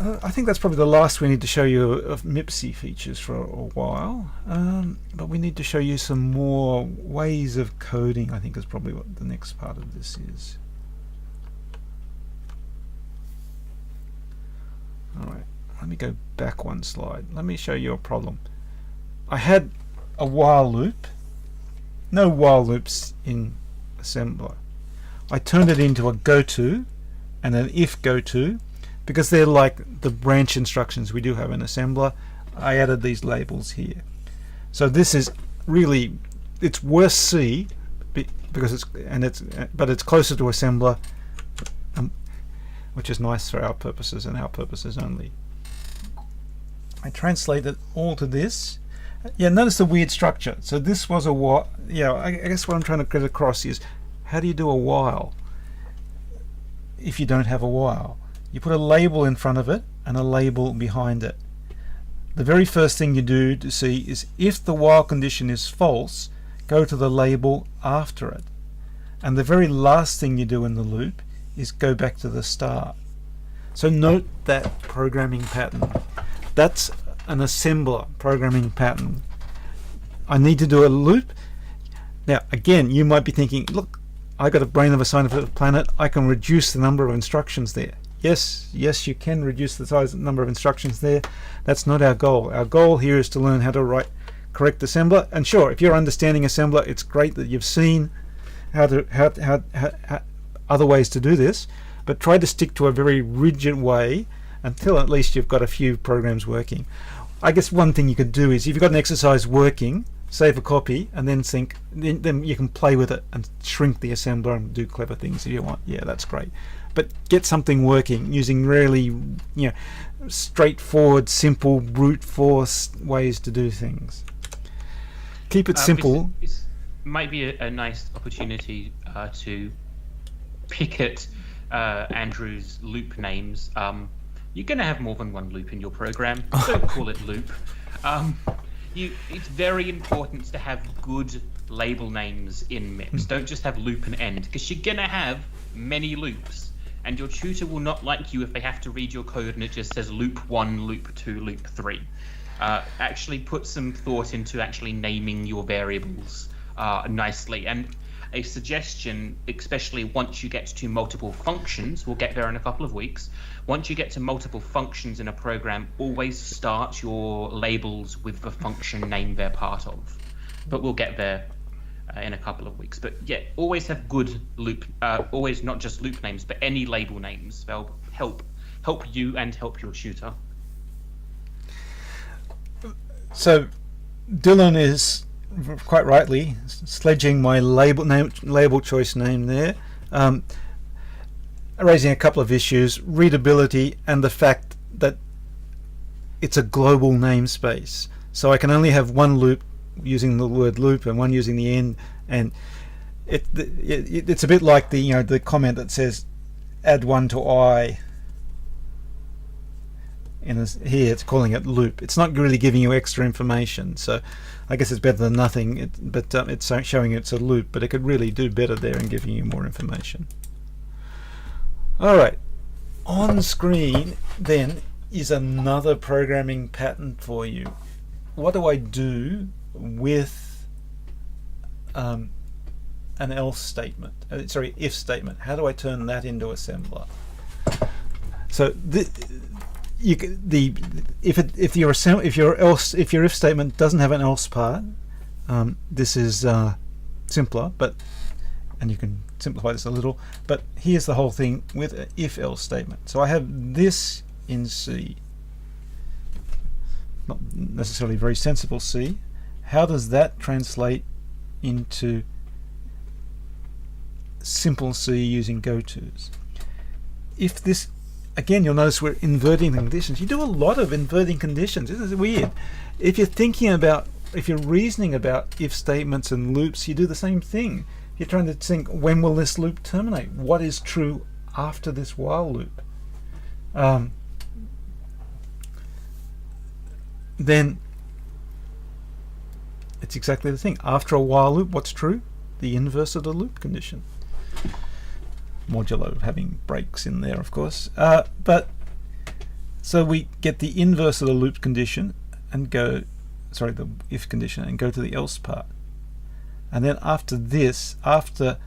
I think that's probably the last we need to show you of MIPSy features for a while, but we need to show you some more ways of coding. I think is probably what the next part of this is. Alright, let me go back one slide. Let me show you a problem. I had a while loop, no while loops in assembler. I turned it into a goto and an if goto, because they're like the branch instructions we do have in assembler. I added these labels here. So this is really, it's worse C because it's closer to assembler, which is nice for our purposes and our purposes only. I translate it all to this. Yeah, notice the weird structure. So this was a while. Yeah, I guess what I'm trying to get across is, how do you do a while if you don't have a while? You put a label in front of it and a label behind it. The very first thing you do to see is if the while condition is false, go to the label after it. And the very last thing you do in the loop is go back to the start. So note that programming pattern. That's an assembler programming pattern. I need to do a loop. Now again, you might be thinking, look, I got a brain of a scientific planet, I can reduce the number of instructions there. Yes, you can reduce the number of instructions there. That's not our goal. Our goal here is to learn how to write correct assembler. And sure, if you're understanding assembler, it's great that you've seen how other ways to do this, but try to stick to a very rigid way until at least you've got a few programs working. I guess one thing you could do is, if you've got an exercise working, save a copy and then think, then you can play with it and shrink the assembler and do clever things if you want. Yeah, that's great. But get something working using really, straightforward, simple, brute force ways to do things. Keep it simple. This might be a nice opportunity to pick at Andrew's loop names, you're going to have more than one loop in your program. Don't call it loop. It's very important to have good label names in MIPS. Don't just have loop and end, because you're going to have many loops, and your tutor will not like you if they have to read your code and it just says loop 1, loop 2, loop 3. Actually put some thought into actually naming your variables nicely. And a suggestion, especially once you get to multiple functions, we'll get there in a couple of weeks. Once you get to multiple functions in a program, always start your labels with the function name they're part of. But we'll get there in a couple of weeks. But yeah, always have good loop, always not just loop names, but any label names. They'll help you and help your tutor. So Dylan is quite rightly sledging my label choice name there, raising a couple of issues: readability and the fact that it's a global namespace. So I can only have one loop using the word loop and one using the end, and it's a bit like the comment that says add one to I. Here it's calling it loop. It's not really giving you extra information, so I guess it's better than nothing. But it's showing it's a loop, but it could really do better there in giving you more information. Alright, on screen then is another programming pattern for you. What do I do with an else statement? If statement. How do I turn that into assembler? So if your if statement doesn't have an else part, this is simpler, and you can simplify this a little. But here's the whole thing with an if-else statement. So I have this in C, not necessarily very sensible C. How does that translate into simple C using gotos? If this, again, you'll notice we're inverting the conditions. You do a lot of inverting conditions. This is weird. If you're reasoning about if statements and loops, you do the same thing. You're trying to think, when will this loop terminate? What is true after this while loop? Then it's exactly the thing. After a while loop, what's true? The inverse of the loop condition. Modulo having breaks in there, of course. But so we get the inverse of the loop condition and the if condition, and go to the else part. And then after this, after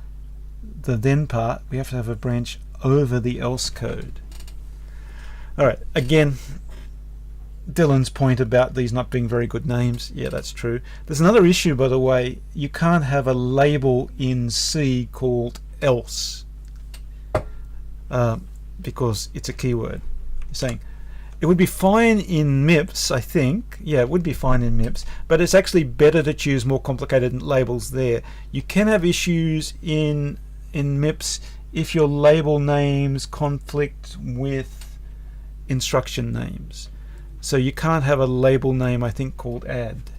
the then part, we have to have a branch over the else code. Alright, again, Dylan's point about these not being very good names, yeah, that's true. There's another issue, by the way. You can't have a label in C called else, because it's a keyword. You're saying it would be fine in MIPS, I think. Yeah, it would be fine in MIPS, but it's actually better to choose more complicated labels there. You can have issues in MIPS if your label names conflict with instruction names. So you can't have a label name, I think, called add.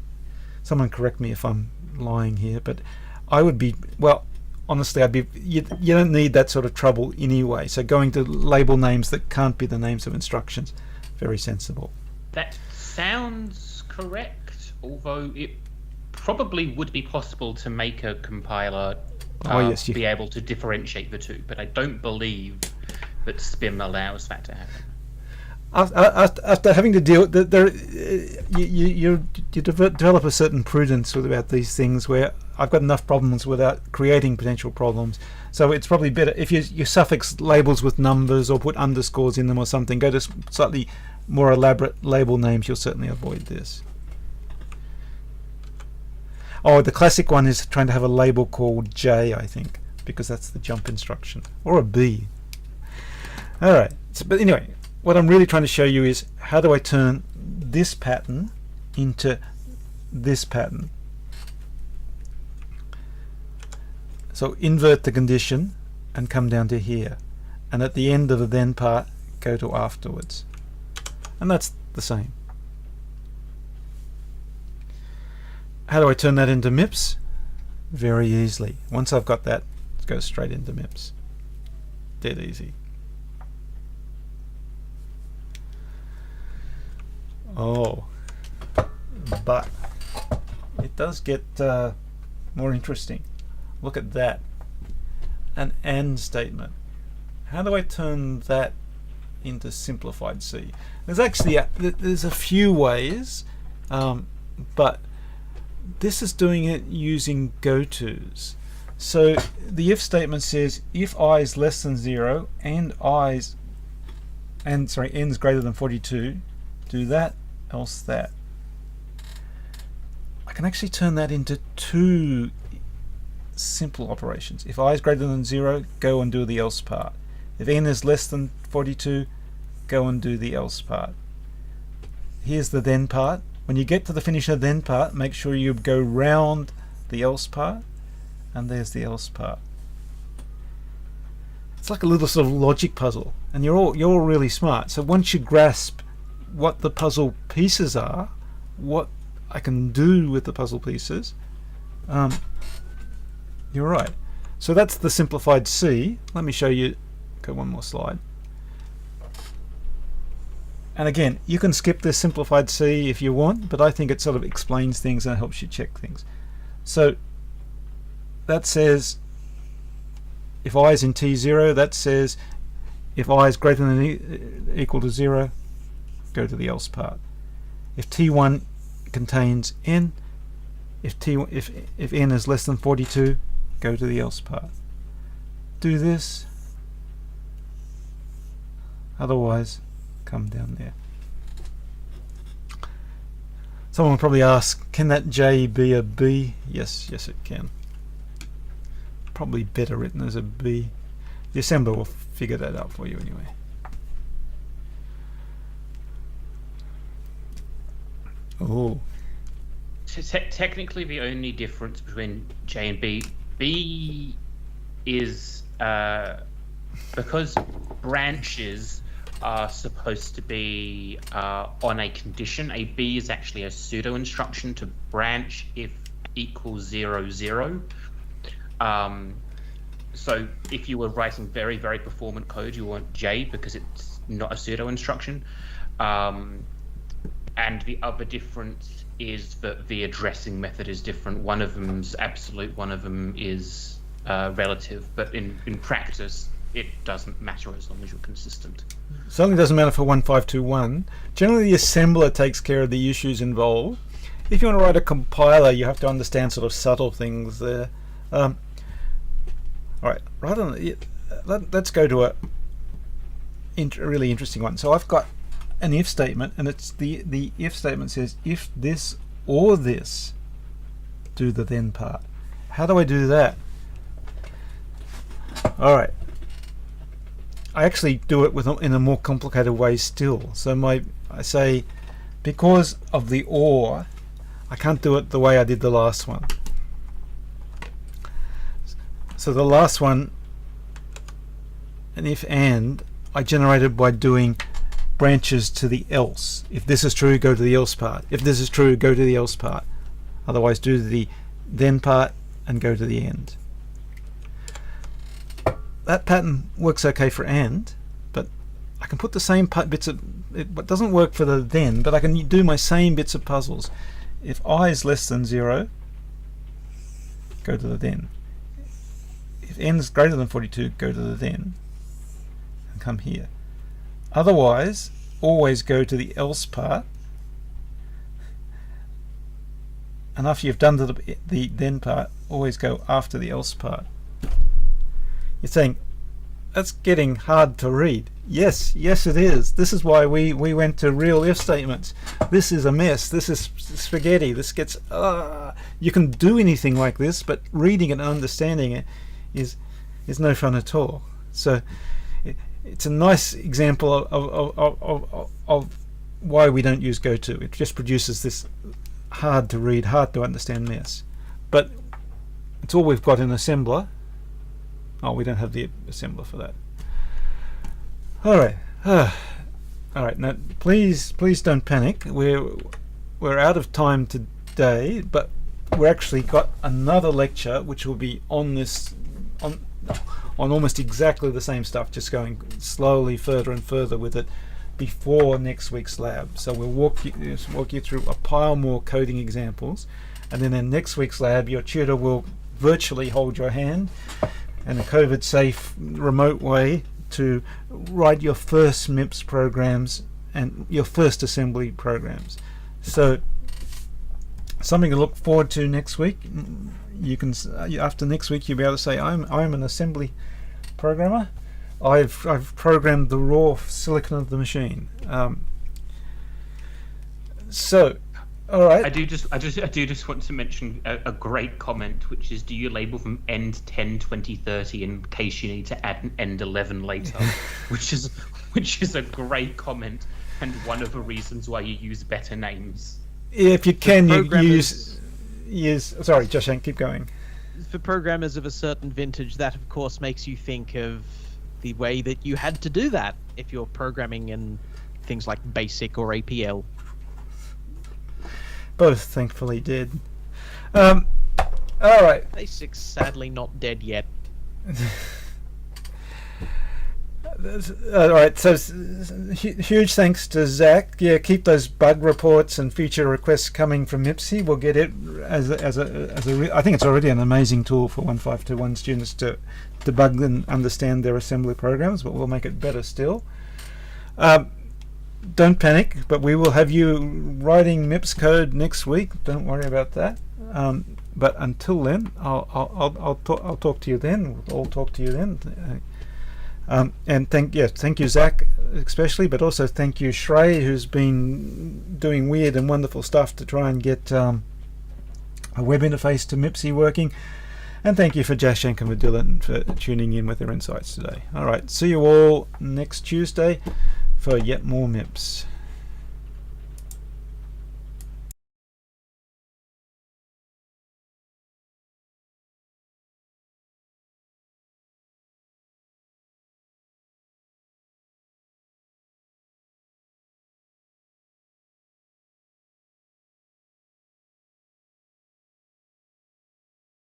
Someone correct me if I'm lying here, but I would be, well, honestly, you don't need that sort of trouble anyway. So going to label names that can't be the names of instructions, very sensible. That sounds correct, although it probably would be possible to make a compiler be able to differentiate the two, but I don't believe that SPIM allows that to happen. After having to deal with you develop a certain prudence about these things, where I've got enough problems without creating potential problems. So it's probably better if you suffix labels with numbers or put underscores in them or something. Go to slightly more elaborate label names. You'll certainly avoid this. Oh, the classic one is trying to have a label called J, I think, because that's the jump instruction, or a B. All right. But anyway, what I'm really trying to show you is how do I turn this pattern into this pattern. So invert the condition and come down to here, and at the end of the then part go to afterwards, and that's the same. How do I turn that into MIPS? Very easily. Once I've got that, it goes straight into MIPS. dead easy. Oh, but it does get more interesting. Look at that, an AND statement. How do I turn that into simplified C? There's actually there's a few ways, but this is doing it using gotos. So the if statement says if I is less than 0 and n is greater than 42, do that, else that. I can actually turn that into two simple operations. If I is greater than 0, go and do the else part. If n is less than 42, go and do the else part. Here's the then part. When you get to the finish of the then part, make sure you go round the else part, and there's the else part. It's like a little sort of logic puzzle, and you're all really smart. So once you grasp what the puzzle pieces are, what I can do with the puzzle pieces, you're right. So that's the simplified C. Let me show you. Go one more slide. And again, you can skip this simplified C if you want, but I think it sort of explains things and helps you check things. So that says if I is in T0, that says if I is greater than equal to 0, go to the else part. If T1 contains n, if n is less than 42, go to the else part. Do this, otherwise come down there. Someone will probably ask, can that J be a B? Yes, it can. Probably better written as a B. The assembler will figure that out for you anyway. Oh. Technically, the only difference between J and B is because branches are supposed to be on a condition. A B is actually a pseudo instruction to branch if equals 0, 0. So if you were writing very, very performant code, you want J because it's not a pseudo instruction. And the other difference is that the addressing method is different. One of them's absolute, one of them is relative. But in practice, it doesn't matter as long as you're consistent. Certainly doesn't matter for 1521. Generally, the assembler takes care of the issues involved. If you want to write a compiler, you have to understand sort of subtle things there. All right, let's go to a really interesting one. So I've got an if statement, and it's the if statement says if this or this, do the then part. How do I do that? All right. I actually do it in a more complicated way still. So I say, because of the or, I can't do it the way I did the last one. So the last one, an if and, I generated by doing branches to the else. If this is true, go to the else part. If this is true, go to the else part. Otherwise, do the then part and go to the end. That pattern works okay for AND, but I can put the same bits of it doesn't work for the then, but I can do my same bits of puzzles. If I is less than 0, go to the then. If n is greater than 42, go to the then and come here. Otherwise, always go to the else part, and after you've done the then part, always go after the else part. You're saying, that's getting hard to read. Yes, it is. This is why we went to real if statements. This is a mess. This is spaghetti. This gets... you can do anything like this, but reading it and understanding it is no fun at all. So it's a nice example of why we don't use goto. It just produces this hard to read, hard to understand mess. But it's all we've got in assembler. Oh, we don't have the assembler for that. All right. All right. Now, please don't panic. We're out of time today, but we're actually got another lecture which will be on on almost exactly the same stuff, just going slowly further and further with it before next week's lab. So we'll walk you through a pile more coding examples, and then in next week's lab your tutor will virtually hold your hand in a COVID safe remote way to write your first MIPS programs and your first assembly programs. So something to look forward to next week. You can, after next week, you'll be able to say, I'm an assembly programmer. I've programmed the raw silicon of the machine. So, all right. I do just want to mention a great comment, which is, do you label them end 10, 20, 30 in case you need to add an end 11 later, which is a great comment and one of the reasons why you use better names. If you can, you use. Sorry, Josh, keep going. For programmers of a certain vintage, that of course makes you think of the way that you had to do that if you're programming in things like BASIC or APL. Both thankfully did. All right. BASIC's sadly not dead yet. All right, so huge thanks to Zach. Yeah, keep those bug reports and feature requests coming from MIPSy. We'll get it as I think it's already an amazing tool for 1521 students to debug and understand their assembly programs, but we'll make it better still. Don't panic, but we will have you writing MIPS code next week. Don't worry about that. But until then, I'll talk to you then. We'll all talk to you then. And thank you Zach especially, but also thank you Shrey, who's been doing weird and wonderful stuff to try and get a web interface to MIPSy working, and thank you for Jashank and Dylan for tuning in with their insights today. Alright, see you all next Tuesday for yet more MIPS.